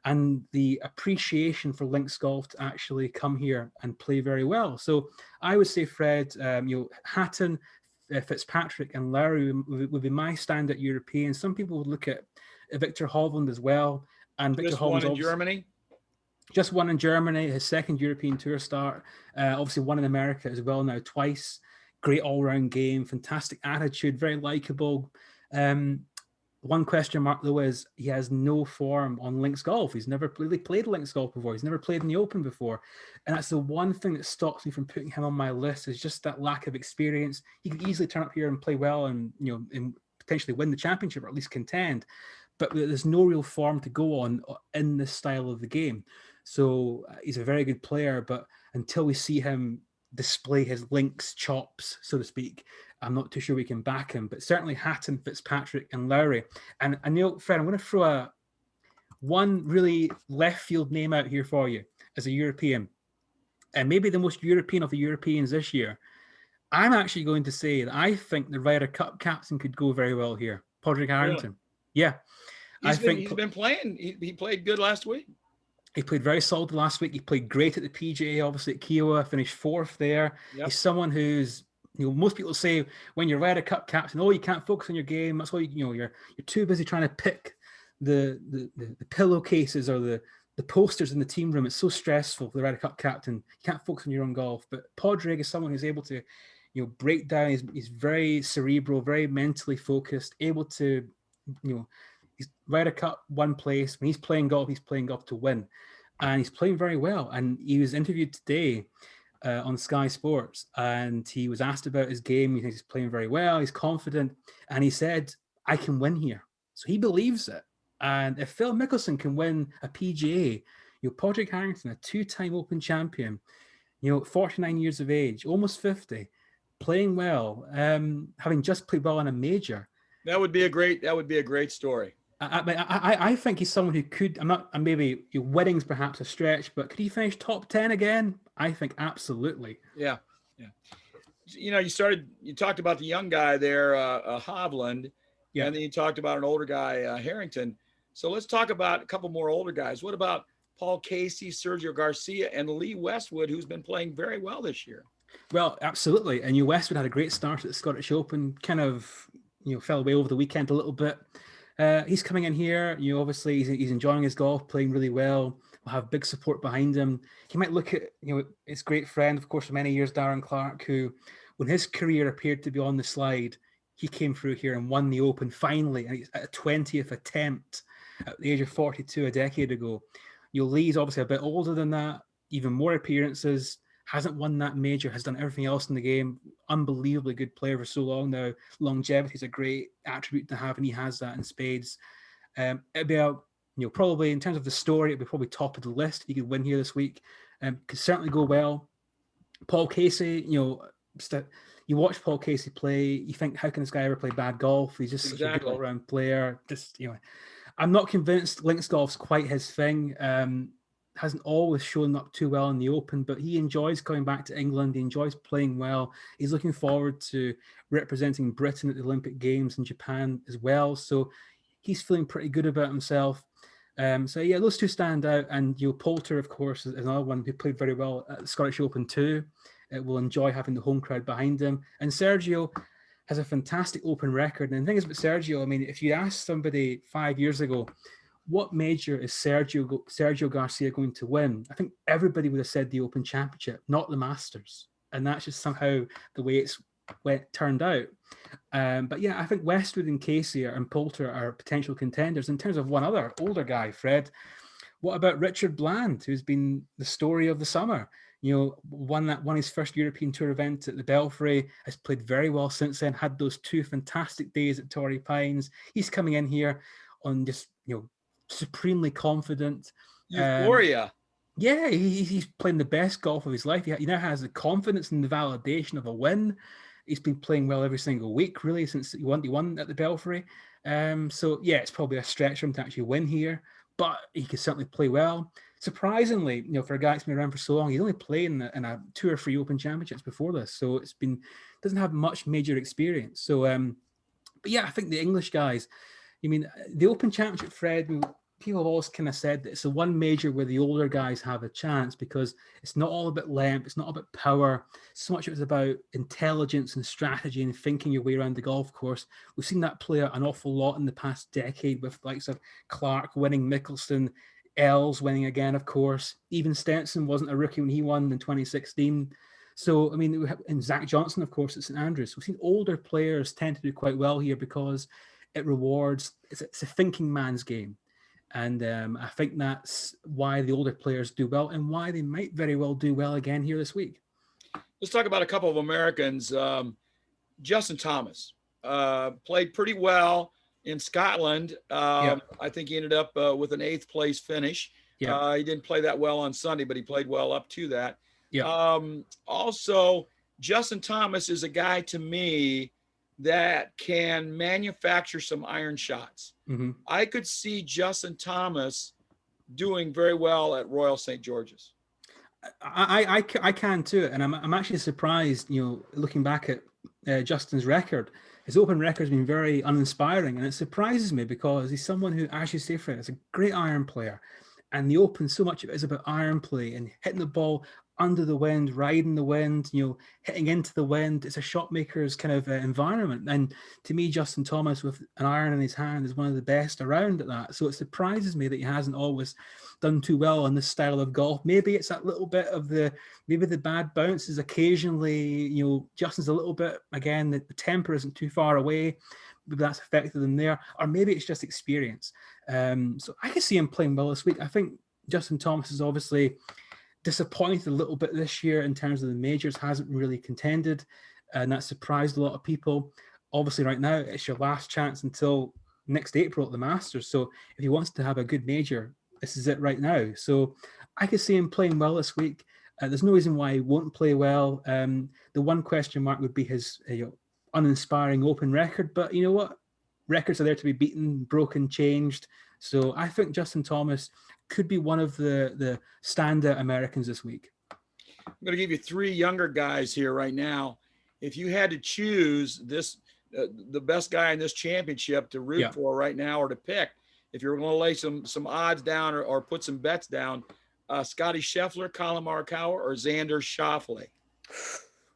and the appreciation for links golf to actually come here and play very well. So I would say, Fred, Hatton, Fitzpatrick, and Lowry would be my standout European. Some people would look at Victor Hovland as well. And Victor Hovland's in Germany. Just won in Germany, his second European Tour start. Obviously won in America as well now twice. Great all-round game, fantastic attitude, very likable. One question mark, though, is he has no form on links golf. He's never really played links golf before. He's never played in the Open before. And that's the one thing that stops me from putting him on my list, is just that lack of experience. He could easily turn up here and play well and potentially win the championship or at least contend. But there's no real form to go on in this style of the game. So he's a very good player, but until we see him display his links chops, so to speak, I'm not too sure we can back him. But certainly Hatton, Fitzpatrick, and Lowry. And Fred, I'm going to throw one really left field name out here for you as a European, and maybe the most European of the Europeans this year. I'm actually going to say that I think the Ryder Cup captain could go very well here. Padraig Harrington. Really? Yeah. He's been playing. He played good last week. He played very solid last week. He played great at the PGA, obviously at Kiowa, finished 4th there. Yep. He's someone who's, most people say when you're Ryder Cup captain, you can't focus on your game. That's why you're too busy trying to pick the pillowcases or the posters in the team room. It's so stressful for the Ryder Cup captain. You can't focus on your own golf. But Padraig is someone who's able to, break down. He's very cerebral, very mentally focused, able to, he's Ryder Cup one place. When he's playing golf to win. And he's playing very well. And he was interviewed today on Sky Sports, and he was asked about his game. He thinks he's playing very well. He's confident. And he said, I can win here. So he believes it. And if Phil Mickelson can win a PGA, Padraig Harrington, a 2-time Open champion, 49 years of age, almost 50, playing well, having just played well in a major. That would be a great story. I think he's someone who could. Maybe winning's perhaps a stretch, but could he finish top 10 again? I think absolutely. Yeah. You talked about the young guy there, Hovland, and then you talked about an older guy, Harrington. So let's talk about a couple more older guys. What about Paul Casey, Sergio Garcia, and Lee Westwood, who's been playing very well this year? Well, absolutely. And Westwood had a great start at the Scottish Open, kind of, fell away over the weekend a little bit. He's coming in here. Obviously he's enjoying his golf, playing really well. Will have big support behind him. He might look at his great friend, of course, for many years, Kieran Clark, who, when his career appeared to be on the slide, he came through here and won the Open finally, and he's at a 20th attempt at the age of 42 a decade ago. Lee's obviously a bit older than that, even more appearances. Hasn't won that major, has done everything else in the game. Unbelievably good player for so long now. Longevity is a great attribute to have, and he has that in spades. It'd be probably in terms of the story, it'd be probably top of the list if he could win here this week. Could certainly go well. Paul Casey, you watch Paul Casey play, you think, how can this guy ever play bad golf? He's just such a good all-round player. I'm not convinced links golf's quite his thing. Hasn't always shown up too well in the Open, but he enjoys coming back to England. He enjoys playing well. He's looking forward to representing Britain at the Olympic Games in Japan as well. So he's feeling pretty good about himself. Those two stand out. And Poulter, of course, is another one who played very well at the Scottish Open too. Will enjoy having the home crowd behind him. And Sergio has a fantastic Open record. And the thing is about Sergio, if you asked somebody 5 years ago, what major is Sergio Garcia going to win? I think everybody would have said the Open Championship, not the Masters. And that's just somehow the way it's turned out. I think Westwood and Casey and Poulter are potential contenders. In terms of one other older guy, Fred, what about Richard Bland, who's been the story of the summer? Won his first European Tour event at the Belfry, has played very well since then, had those 2 fantastic days at Torrey Pines. He's coming in here on just, supremely confident. Euphoria. He's playing the best golf of his life. He now has the confidence and the validation of a win. He's been playing well every single week, really, since he won at the Belfry. It's probably a stretch for him to actually win here, but he can certainly play well. Surprisingly, for a guy that's been around for so long, he's only played in a 2 or 3 Open Championships before this, so doesn't have much major experience. So, I think the English guys. The Open Championship, Fred, people have always kind of said that it's the one major where the older guys have a chance because it's not all about length, it's not about power. So much of it's about intelligence and strategy and thinking your way around the golf course. We've seen that play out an awful lot in the past decade with the likes of Clark winning, Mickelson, Els winning again, of course. Even Stenson wasn't a rookie when he won in 2016. So, and Zach Johnson, of course, at St Andrews. We've seen older players tend to do quite well here because it rewards, it's a thinking man's game. And I think that's why the older players do well and why they might very well do well again here this week. Let's talk about a couple of Americans. Justin Thomas played pretty well in Scotland. I think he ended up with an 8th place finish. He didn't play that well on Sunday, but he played well up to that. Also, Justin Thomas is a guy to me that can manufacture some iron shots. Mm-hmm. I could see Justin Thomas doing very well at Royal St. George's. I can too, and I'm actually surprised. Looking back at Justin's record, his Open record has been very uninspiring, and it surprises me because he's someone who, as you say, Fred, is a great iron player, and the Open, so much of it is about iron play and hitting the ball under the wind, riding the wind, hitting into the wind. It's a shot maker's kind of environment, and to me, Justin Thomas with an iron in his hand is one of the best around at that. So it surprises me that he hasn't always done too well on this style of golf. Maybe it's that little bit of the bad bounces occasionally. Justin's a little bit, again, the temper isn't too far away. Maybe that's affected him there, or maybe it's just experience. So I can see him playing well this week. I think Justin Thomas is obviously disappointed a little bit this year in terms of the majors, hasn't really contended, and that surprised a lot of people. Obviously, right now, it's your last chance until next April at the Masters. So if he wants to have a good major, this is it right now. So I could see him playing well this week. There's no reason why he won't play well. The one question mark would be his uninspiring Open record. But you know what? Records are there to be beaten, broken, changed. So I think Justin Thomas could be one of the standout Americans this week. I'm going to give you three younger guys here right now. If you had to choose this, the best guy in this championship to root for right now or to pick, if you're going to lay some odds down or put some bets down, Scotty Scheffler, Colin Morikawa, or Xander Schauffele?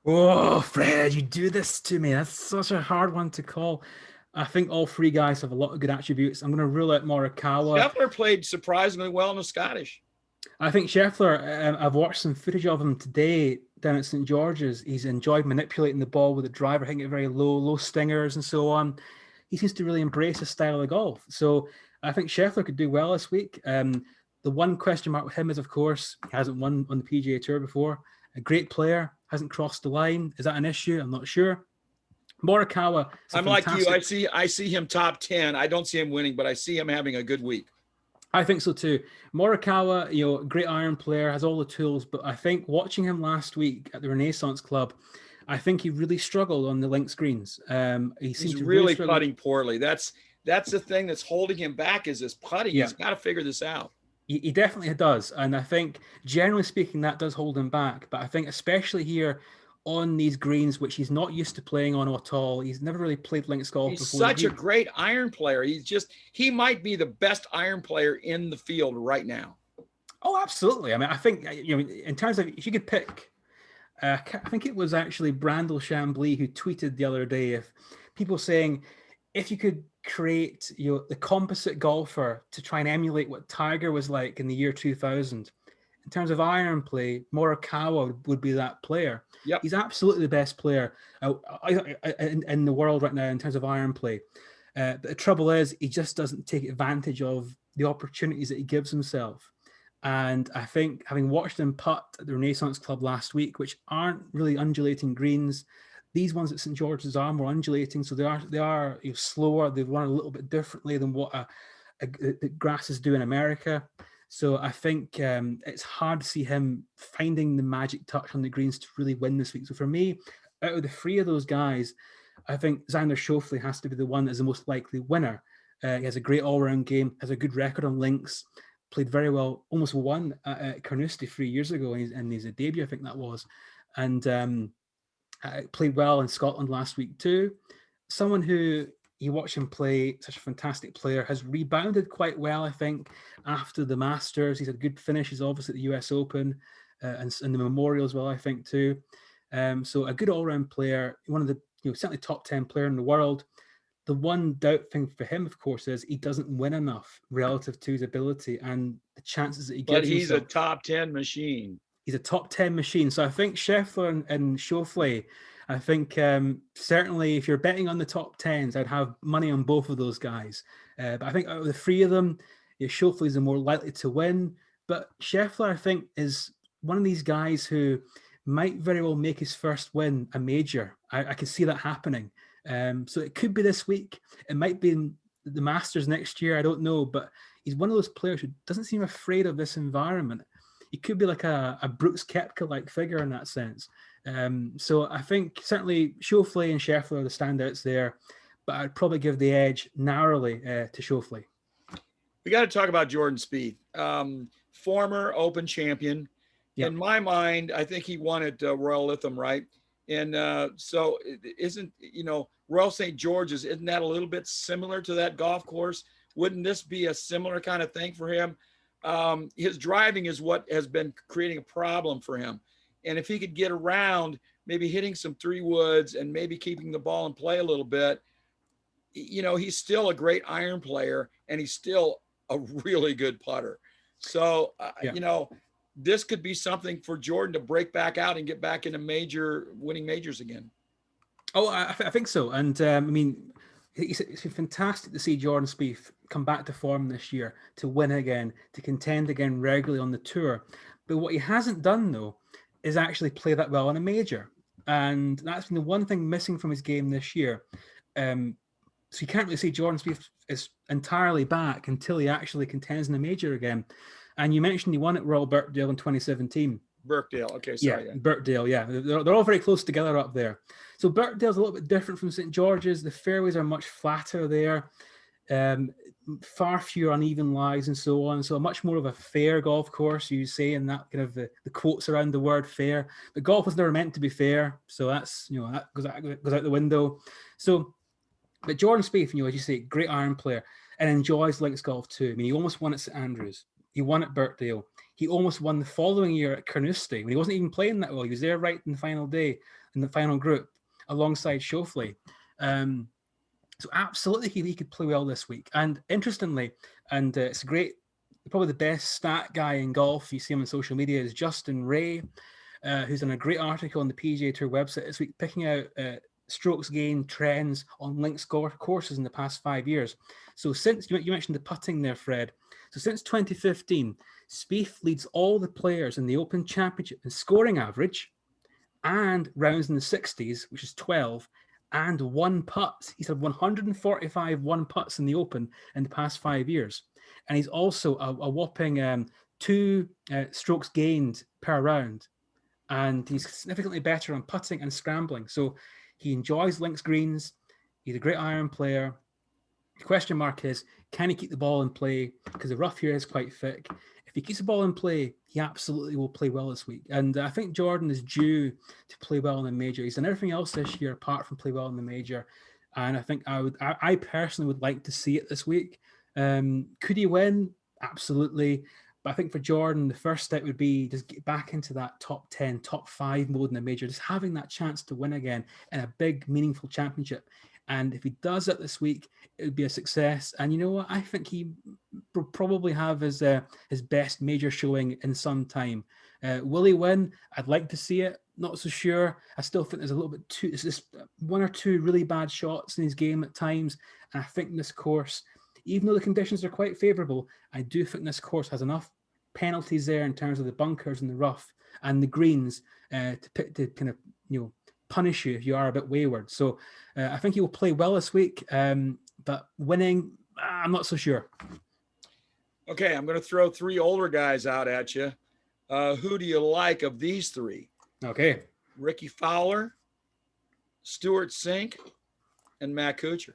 Oh, Fred, you do this to me. That's such a hard one to call. I think all three guys have a lot of good attributes. I'm going to rule out Morikawa. Scheffler played surprisingly well in the Scottish. I think Scheffler, I've watched some footage of him today down at St. George's. He's enjoyed manipulating the ball with the driver, hitting it very low stingers and so on. He seems to really embrace his style of golf. So I think Scheffler could do well this week. The one question mark with him is, of course, he hasn't won on the PGA Tour before. A great player, hasn't crossed the line. Is that an issue? I'm not sure. Morikawa. I'm like you. I see him top 10. I don't see him winning, but I see him having a good week. I think so too. Morikawa, great iron player, has all the tools, but I think watching him last week at the Renaissance Club, I think he really struggled on the links greens. He's really putting poorly. That's the thing that's holding him back is this putting. Yeah. He's got to figure this out. He definitely does. And I think, generally speaking, that does hold him back. But I think especially here on these greens, which he's not used to playing on at all. He's never really played links golf before. He's such a great iron player. He might be the best iron player in the field right now. Oh, absolutely. I mean, I think, in terms of, if you could pick, I think it was actually Brandel Chambly who tweeted the other day, if people saying, if you could create, the composite golfer to try and emulate what Tiger was like in the year 2000, in terms of iron play, Morikawa would be that player. Yep. He's absolutely the best player in the world right now in terms of iron play. But the trouble is, he just doesn't take advantage of the opportunities that he gives himself. And I think, having watched him putt at the Renaissance Club last week, which aren't really undulating greens, these ones at St. George's are more undulating, so they are slower. They run a little bit differently than what the grasses do in America. So I think it's hard to see him finding the magic touch on the greens to really win this week. So for me, out of the three of those guys, I think Xander Schauffele has to be the one that's the most likely winner. He has a great all-round game, has a good record on links, played very well, almost won at Carnoustie 3 years ago in his debut, I think that was. And played well in Scotland last week too. Someone who, you watch him play, such a fantastic player, has rebounded quite well, I think, after the Masters. He's had good finishes, obviously, at the US Open and the Memorial as well, I think, too. So a good all-round player, one of the, certainly top 10 player in the world. The one doubt thing for him, of course, is he doesn't win enough relative to his ability and the chances that he gives himself. But he's a top 10 machine. He's a top 10 machine. So I think Scheffler and Schauffele, I think certainly if you're betting on the top 10s, I'd have money on both of those guys. But I think out of the three of them, Schauffele is the more likely to win. But Scheffler, I think, is one of these guys who might very well make his first win a major. I can see that happening. So it could be this week. It might be in the Masters next year. I don't know. But he's one of those players who doesn't seem afraid of this environment. He could be like a Brooks Koepka-like figure in that sense. So I think certainly Schauffele and Scheffler are the standouts there, but I'd probably give the edge narrowly to Schauffele. We got to talk about Jordan Spieth, former Open champion. in my mind, I think he won at Royal Lytham, right? And so isn't, Royal St. George's, isn't that a little bit similar to that golf course? Wouldn't this be a similar kind of thing for him? His driving is what has been creating a problem for him. And if he could get around, maybe hitting some 3-woods and maybe keeping the ball in play a little bit, he's still a great iron player and he's still a really good putter. So, this could be something for Jordan to break back out and get back into winning majors again. Oh, I think so. And it's fantastic to see Jordan Spieth come back to form this year, to win again, to contend again regularly on the tour. But what he hasn't done, though, is actually play that well in a major. And that's been the one thing missing from his game this year. So you can't really say Jordan Spieth is entirely back until he actually contends in a major again. And you mentioned he won at Royal Birkdale in 2017. Birkdale, okay, sorry. Yeah, Birkdale, yeah. They're all very close together up there. So Birkdale's a little bit different from St. George's. The fairways are much flatter there, far fewer uneven lies and so on. So much more of a fair golf course, you say, and that kind of the quotes around the word fair. But golf was never meant to be fair. So that's, that goes out the window. So, but Jordan Spieth, as you say, great iron player and enjoys links golf too. I mean, he almost won at St. Andrews. He won at Birkdale. He almost won the following year at Carnoustie when he wasn't even playing that well. He was there right in the final day, in the final group, alongside Schauffele. So absolutely he could play well this week. And interestingly, and it's great, probably the best stat guy in golf, you see him on social media, is Justin Ray, who's done a great article on the PGA Tour website this week, picking out strokes gain trends on links courses in the past 5 years. So since, you mentioned the putting there, Fred. So since 2015, Spieth leads all the players in the Open Championship in scoring average and rounds in the 60s, which is 12, and one putt. He's had 145 one putts in the Open in the past 5 years. And he's also a whopping 2 strokes gained per round. And he's significantly better on putting and scrambling. So he enjoys links greens. He's a great iron player. The question mark is, can he keep the ball in play? Because the rough here is quite thick. If he keeps the ball in play, he absolutely will play well this week. And I think Jordan is due to play well in the major. He's done everything else this year apart from play well in the major. And I think I personally would like to see it this week. Could he win? Absolutely. But I think for Jordan, the first step would be just get back into that top 10, top 5 mode in the major, just having that chance to win again in a big, meaningful championship. And if he does it this week, it would be a success. And you know what? I think he will probably have his best major showing in some time. Will he win? I'd like to see it. Not so sure. I still think there's a little bit it's just 1 or 2 really bad shots in his game at times. And I think this course, even though the conditions are quite favourable, I do think this course has enough penalties there in terms of the bunkers and the rough and the greens to kind of, punish you if you are a bit wayward. So I think he will play well this week, but winning, I'm not so sure. Okay, I'm going to throw 3 older guys out at you. Who do you like of these 3? Okay. Ricky Fowler, Stuart Sink, and Matt Kuchar.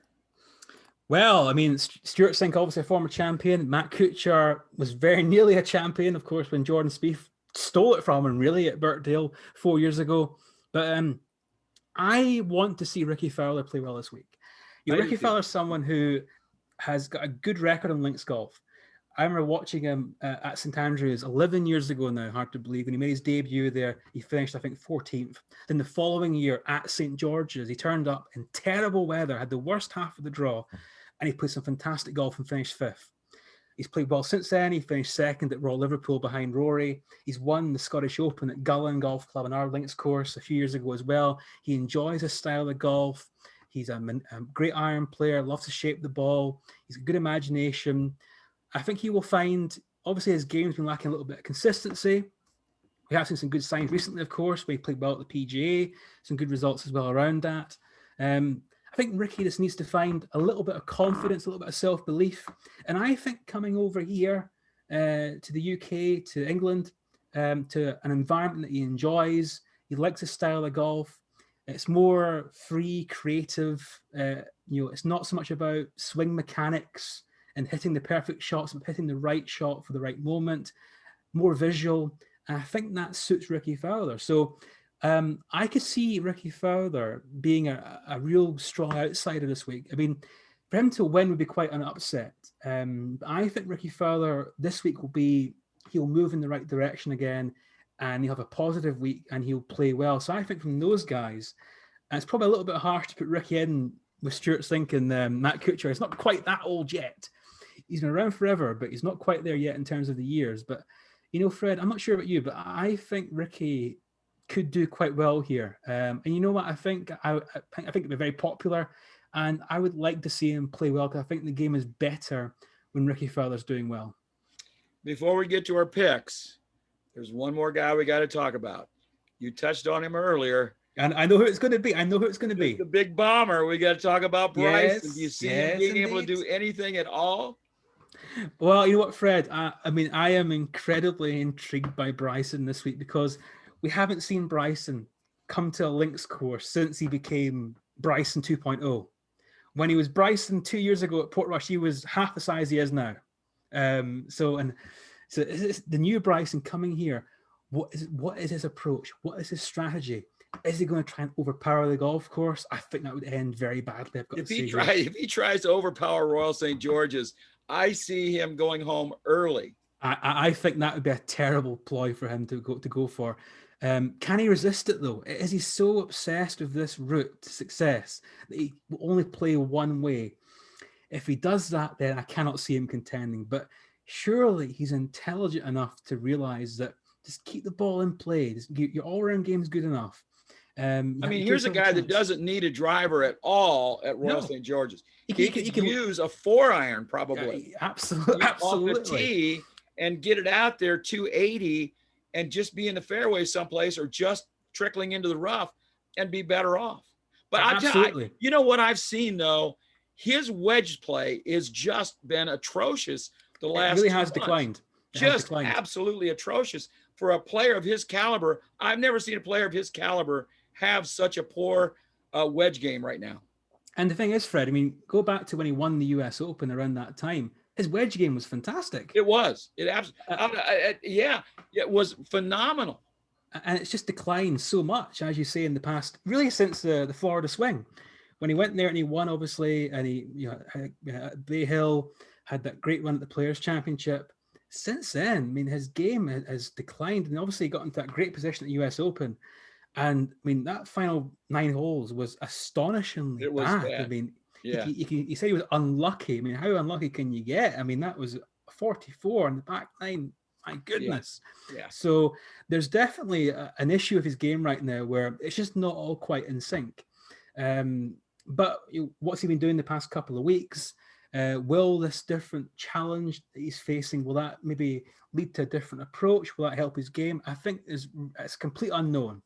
Well, I mean, Stuart Sink, obviously a former champion. Matt Kuchar was very nearly a champion, of course, when Jordan Spieth stole it from him, really, at Birkdale 4 years ago. But I want to see Ricky Fowler play well this week. Ricky Fowler is someone who has got a good record on links golf. I remember watching him at St. Andrews 11 years ago now, hard to believe. When he made his debut there, he finished, I think, 14th. Then the following year at St. George's, he turned up in terrible weather, had the worst half of the draw, and he played some fantastic golf and finished 5th. He's played well since then. He finished 2nd at Royal Liverpool behind Rory. He's won the Scottish Open at Gullin Golf Club on our links course a few years ago as well. He enjoys his style of golf. He's a great iron player, loves to shape the ball. He's got good imagination. I think he will find, obviously his game's been lacking a little bit of consistency. We have seen some good signs recently, of course, where he played well at the PGA, some good results as well around that. I think Ricky just needs to find a little bit of confidence, a little bit of self-belief. And I think coming over here to the UK, to England, to an environment that he enjoys, he likes his style of golf. It's more free, creative. It's not so much about swing mechanics and hitting the perfect shots, but hitting the right shot for the right moment, more visual. And I think that suits Ricky Fowler. So I could see Ricky Fowler being a real strong outsider this week. I mean, for him to win would be quite an upset. I think Ricky Fowler this week he'll move in the right direction again, and he'll have a positive week and he'll play well. So I think from those guys, and it's probably a little bit harsh to put Ricky in with Stuart Sink and Matt Kuchar. It's not quite that old yet. He's been around forever, but he's not quite there yet in terms of the years. But, Fred, I'm not sure about you, but I think Ricky could do quite well here. And you know what? I think it'd be very popular, and I would like to see him play well because I think the game is better when Ricky Fowler's doing well. Before we get to our picks, there's one more guy we got to talk about. You touched on him earlier. And I know who it's going to be. The big bomber. We got to talk about Bryson. Do you see him being able to do anything at all? Well, you know what, Fred? I am incredibly intrigued by Bryson this week because we haven't seen Bryson come to a links course since he became Bryson 2.0. When he was Bryson 2 years ago at Portrush, he was half the size he is now. So the new Bryson coming here. What is his approach? What is his strategy? Is he going to try and overpower the golf course? I think that would end very badly. If he tries to overpower Royal St. George's, I see him going home early. I think that would be a terrible ploy for him to go for. Can he resist it though? Is he so obsessed with this route to success that he will only play one way? If he does that, then I cannot see him contending. But surely he's intelligent enough to realize that just keep the ball in play. Your all-round game is good enough. Here's a guy that doesn't need a driver at all at Royal St. George's. He can use a 4-iron probably. Absolutely. Off the tee and get it out there 280 and just be in the fairway someplace or just trickling into the rough and be better off. But I tell you, you know what I've seen though? His wedge play has just been atrocious the last 2 months. It really has declined. Absolutely atrocious. For a player of his caliber, I've never seen a player of his caliber have such a poor wedge game right now. And the thing is, Fred, I mean, go back to when he won the US Open around that time. His wedge game was fantastic. It was. It was phenomenal. And it's just declined so much, as you say, in the past, really since the Florida swing. When he went there and he won, obviously, and he at Bay Hill, had that great run at the Players' Championship. Since then, I mean, his game has declined, and obviously he got into that great position at the US Open. And I mean, that final 9 holes was astonishingly bad. I mean, he said he was unlucky. I mean, how unlucky can you get? I mean, that was 44 on the back 9. My goodness. Yeah. So there's definitely an issue of his game right now where it's just not all quite in sync. But what's he been doing the past couple of weeks? Will this different challenge that he's facing, will that maybe lead to a different approach? Will that help his game? I think it's complete unknown.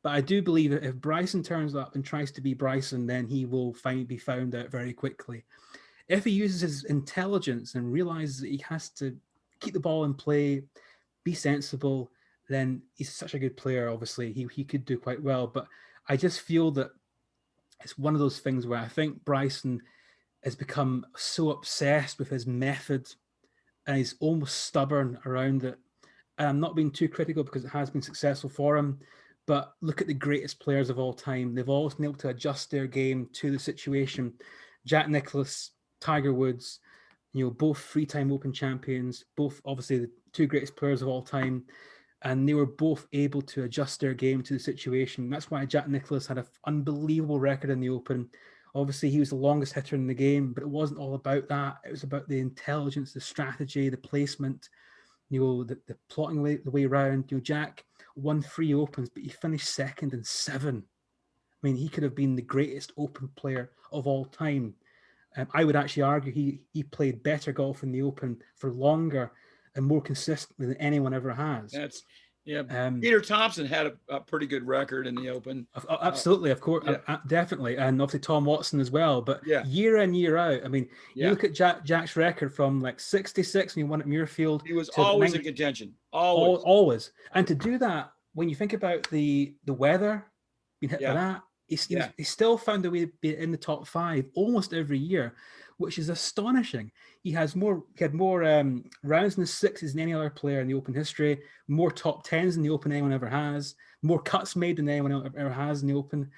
But I do believe that if Bryson turns up and tries to be Bryson, then he will be found out very quickly. If he uses his intelligence and realizes that he has to keep the ball in play, be sensible, then he's such a good player, obviously. He could do quite well. But I just feel that it's one of those things where I think Bryson has become so obsessed with his method and he's almost stubborn around it. And I'm not being too critical because it has been successful for him. But look at the greatest players of all time. They've always been able to adjust their game to the situation. Jack Nicklaus, Tiger Woods, both 3-time Open champions, both obviously the 2 greatest players of all time. And they were both able to adjust their game to the situation. That's why Jack Nicklaus had an unbelievable record in the Open. Obviously, he was the longest hitter in the game, but it wasn't all about that. It was about the intelligence, the strategy, the placement, the plotting the way around. Jack won 3 Opens, but he finished second in 7. I mean, he could have been the greatest Open player of all time. I would actually argue he played better golf in the Open for longer and more consistently than anyone ever has. Peter Thompson had a pretty good record in the Open. Absolutely, of course, definitely, and obviously Tom Watson as well. But year in, year out, I mean, you look at Jack's record from like 66 when he won at Muirfield. He was always in contention, always. And to do that, when you think about the weather, being hit by that, He still found a way to be in the top 5 almost every year, which is astonishing. He had more rounds in the 6s than any other player in the Open history, more top 10s than the Open anyone ever has, more cuts made than anyone ever has in the Open.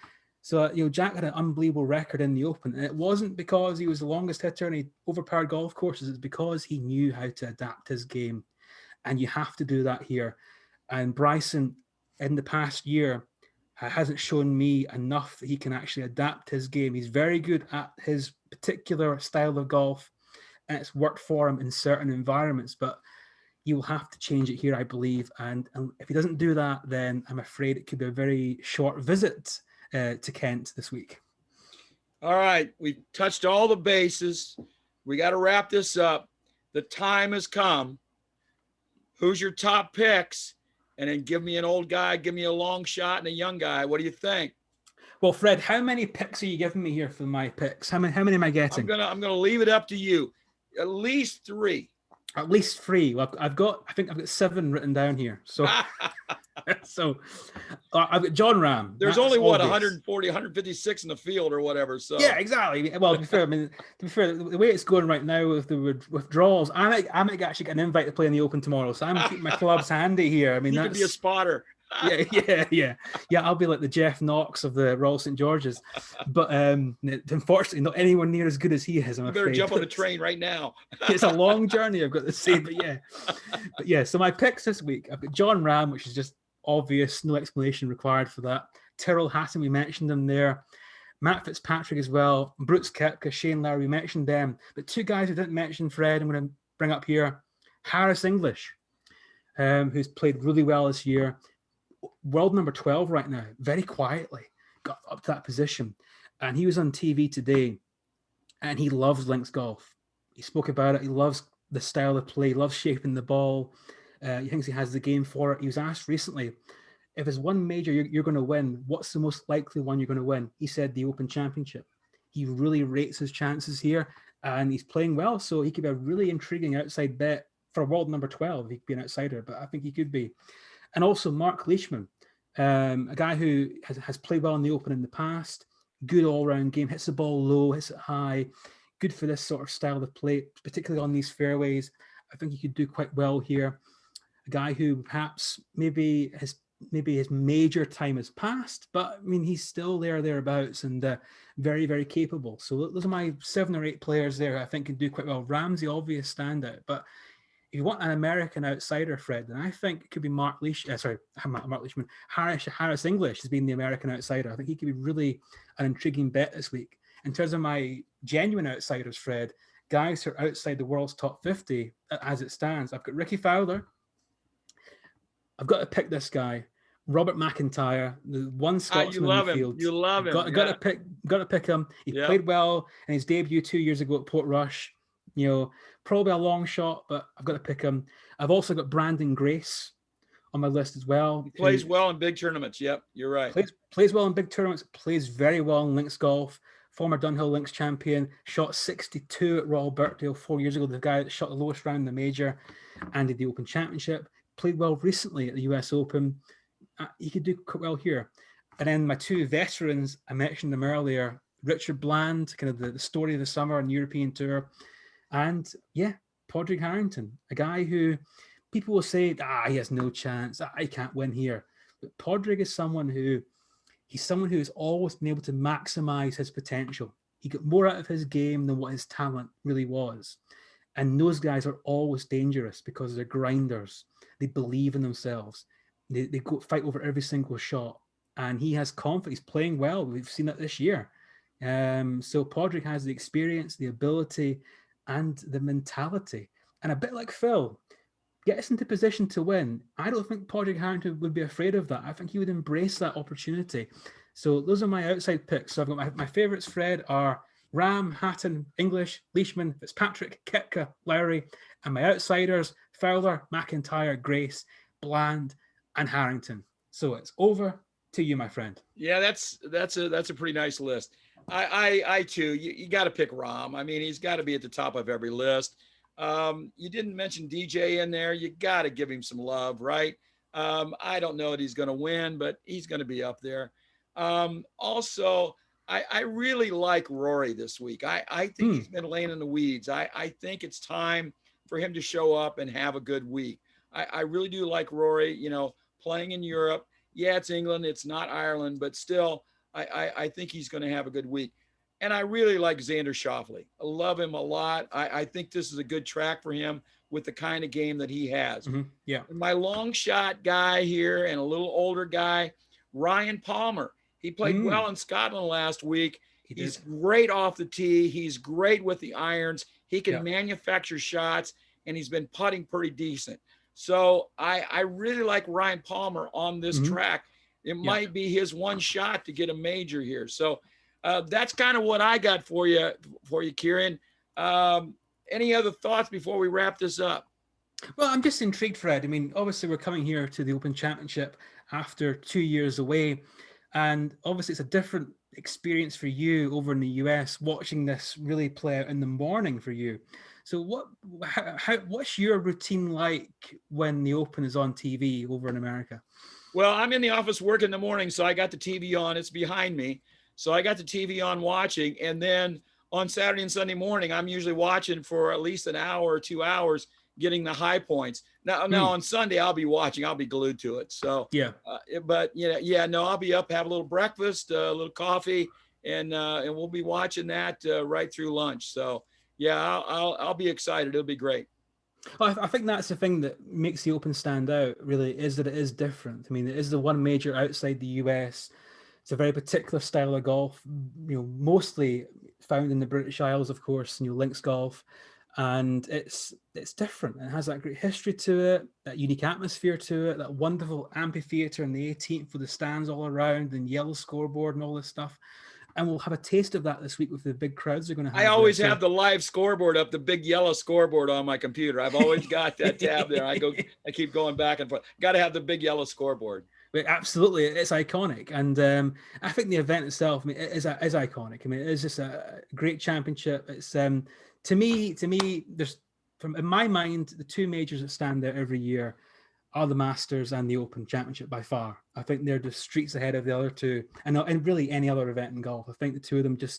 So, Jack had an unbelievable record in the Open. And it wasn't because he was the longest hitter and he overpowered golf courses. It's because he knew how to adapt his game. And you have to do that here. And Bryson, in the past year, hasn't shown me enough that he can actually adapt his game. He's very good at his particular style of golf, and it's worked for him in certain environments, but he will have to change it here, I believe. And if he doesn't do that, then I'm afraid it could be a very short visit to Kent this week. All right. We've touched all the bases. We got to wrap this up. The time has come. Who's your top picks? And then give me an old guy, give me a long shot, and a young guy. What do you think? Well, Fred, how many picks are you giving me here for my picks? How many am I getting? I'm gonna leave it up to you. At least 3. At least 3. Well, I think I've got 7 written down here. So, I've got John Rahm. There's only 140, 156 in the field or whatever. So yeah, exactly. Well, to be fair, the way it's going right now with the withdrawals, I might actually get an invite to play in the Open tomorrow. So I'm keeping my clubs handy here. I mean, you could be a spotter. Yeah. I'll be like the Jeff Knox of the Royal St. George's, but unfortunately, not anyone near as good as he is. I'm afraid. You better jump on the train right now. It's a long journey, I've got to say, but yeah. So my picks this week, I've got John Rahm, which is just obvious, no explanation required for that. Tyrrell Hatton, we mentioned them there. Matt Fitzpatrick as well. Brooks Koepka, Shane Lowry, we mentioned them. But 2 guys we didn't mention, Fred, I'm going to bring up here. Harris English, who's played really well this year. World number 12 right now, very quietly got up to that position. And he was on TV today, and he loves links golf. He spoke about it. He loves the style of play, loves shaping the ball. He thinks he has the game for it. He was asked recently, if there's one major you're going to win, what's the most likely one you're going to win? He said the Open Championship. He really rates his chances here, and he's playing well, so he could be a really intriguing outside bet for a world number 12. He could be an outsider, but I think he could be. And also Mark Leishman, a guy who has played well in the Open in the past, good all-round game, hits the ball low, hits it high, good for this sort of style of play, particularly on these fairways. I think he could do quite well here. A guy who perhaps maybe his major time has passed, but I mean, he's still thereabouts, and very, very capable. So those are my 7 or 8 players there I think could do quite well. Ram's the obvious standout, but if you want an American outsider, Fred, then I think it could be Mark Leishman. Harris English has been the American outsider. I think he could be really an intriguing bet this week. In terms of my genuine outsiders, Fred, guys who are outside the world's top 50 as it stands, I've got Ricky Fowler. I've got to pick this guy, Robert McIntyre, the one Scotsman in the field. You love him. Got to pick him. He played well in his debut 2 years ago at Portrush. Probably a long shot, but I've got to pick him. I've also got Brandon Grace on my list as well. He plays well in big tournaments. Yep, you're right. Plays well in big tournaments. Plays very well in links golf. Former Dunhill links champion. Shot 62 at Royal Birkdale 4 years ago. The guy that shot the lowest round in the major and did the Open Championship. Played well recently at the US Open. He could do quite well here. And then my 2 veterans, I mentioned them earlier. Richard Bland, kind of the story of the summer on European Tour. And Padraig Harrington, a guy who people will say, he has no chance. I can't win here. But Padraig is someone who has always been able to maximize his potential. He got more out of his game than what his talent really was. And those guys are always dangerous because they're grinders. They believe in themselves. They go fight over every single shot. And he has confidence. He's playing well. We've seen that this year. So Padraig has the experience, the ability, and the mentality. And a bit like Phil, gets into position to win. I don't think Padraig Harrington would be afraid of that. I think he would embrace that opportunity. So those are my outside picks. So I've got my favourites, Fred, are Rahm, Hatton, English, Leishman, Fitzpatrick, Koepka, Lowry, and my outsiders, Fowler, McIntyre, Grace, Bland, and Harrington. So it's over to you, my friend. Yeah, that's a pretty nice list. I too, you got to pick Rahm. I mean, he's got to be at the top of every list. You didn't mention DJ in there. You got to give him some love, right? I don't know that he's going to win, but he's going to be up there. Also, I really like Rory this week. I think he's been laying in the weeds. I think it's time for him to show up and have a good week. I really do like Rory, playing in Europe. Yeah, it's England, it's not Ireland, but still, I think he's going to have a good week. And I really like Xander Schauffele. I love him a lot. I think this is a good track for him with the kind of game that he has. Yeah. And my long shot guy here and a little older guy, Ryan Palmer. He played well in Scotland last week. He's great off the tee. He's great with the irons. He can manufacture shots, and he's been putting pretty decent. So I really like Ryan Palmer on this track. It might be his one shot to get a major here. So that's kind of what I got for you, Kieran. Any other thoughts before we wrap this up? Well, I'm just intrigued, Fred. I mean, obviously we're coming here to the Open Championship after 2 years away. And obviously it's a different experience for you over in the US, watching this really play out in the morning for you. So what's your routine like when the Open is on TV over in America? Well, I'm in the office working in the morning, so I got the TV on. It's behind me. So I got the TV on watching. And then on Saturday and Sunday morning, I'm usually watching for at least an hour or 2 hours, getting the high points. Now on Sunday, I'll be watching. I'll be glued to it. So, I'll be up, have a little breakfast, a little coffee, and we'll be watching that right through lunch. So, yeah, I'll be excited. It'll be great. Well, I think that's the thing that makes the Open stand out, really, is that it is different. I mean, it is the one major outside the US. It's a very particular style of golf, mostly found in the British Isles, of course, links golf. And it's different. It has that great history to it, that unique atmosphere to it, that wonderful amphitheater in the 18th with the stands all around and yellow scoreboard and all this stuff. And we'll have a taste of that this week with the big crowds they're going to have. I always have the live scoreboard up, the big yellow scoreboard on my computer. I've always got that tab there. I keep going back and forth. Got to have the big yellow scoreboard. Absolutely, it's iconic, and I think the event itself, is iconic. I mean, it is just a great championship. It's to me, there's in my mind, the two majors that stand out every year are the Masters and the Open Championship by far. I think they're just streets ahead of the other two, and really any other event in golf. I think the two of them there's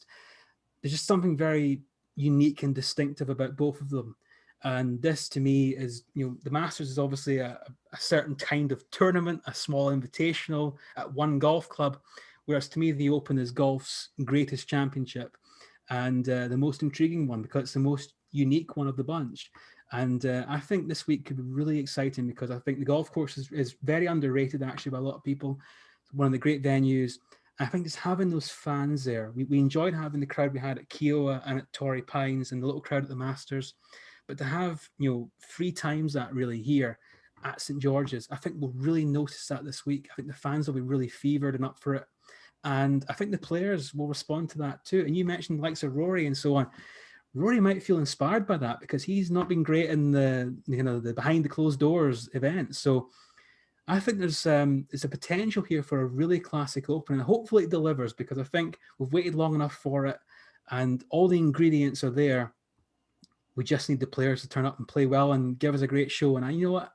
just something very unique and distinctive about both of them. And this, to me, is, the Masters is obviously a certain kind of tournament, a small invitational at one golf club, whereas to me, the Open is golf's greatest championship and the most intriguing one because it's the most unique one of the bunch. And I think this week could be really exciting because I think the golf course is very underrated, actually, by a lot of people. It's one of the great venues. I think just having those fans there, we enjoyed having the crowd we had at Kiowa and at Torrey Pines and the little crowd at the Masters. But to have, 3 times that really here at St. George's, I think we'll really notice that this week. I think the fans will be really fevered and up for it. And I think the players will respond to that too. And you mentioned the likes of Rory and so on. Rory might feel inspired by that because he's not been great in the behind the closed doors events. So I think there's a potential here for a really classic Open, and hopefully it delivers because I think we've waited long enough for it and all the ingredients are there. We just need the players to turn up and play well and give us a great show. And you know what?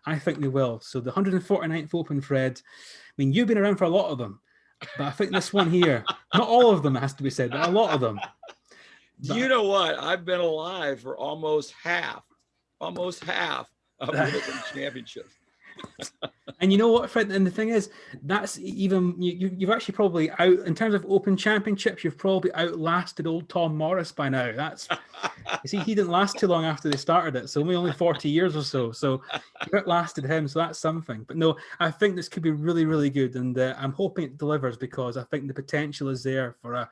I think they will. So the 149th Open, Fred, I mean, you've been around for a lot of them, but I think this one here, not all of them, it has to be said, but a lot of them. You know what? I've been alive for almost half of the Open Championships. And you know what, Fred? And the thing is, that's even you've actually probably out in terms of Open Championships. You've probably outlasted old Tom Morris by now. That's you see, he didn't last too long after they started it, so only 40 years or so. So you outlasted him, so that's something. But no, I think this could be really, really good, and I'm hoping it delivers because I think the potential is there for a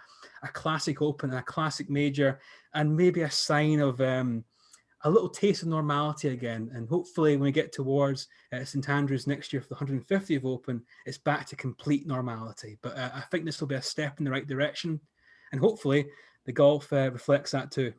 classic Open, a classic major, and maybe a sign of a little taste of normality again. And hopefully when we get towards St. Andrews next year for the 150th Open, it's back to complete normality. But I think this will be a step in the right direction. And hopefully the golf reflects that too.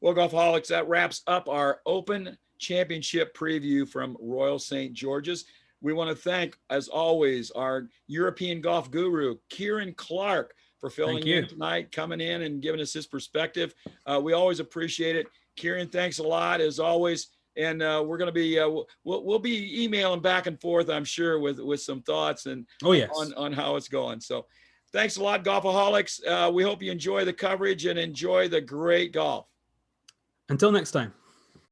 Well, Golfaholics, that wraps up our Open Championship preview from Royal St. George's. We want to thank, as always, our European golf guru, Kieran Clark, for filling in tonight, coming in and giving us his perspective. We always appreciate it. Kieran, thanks a lot, as always. and we're going to be we'll be emailing back and forth, I'm sure, with some thoughts and on how it's going. So thanks a lot, Golfaholics. We hope you enjoy the coverage and enjoy the great golf. Until next time.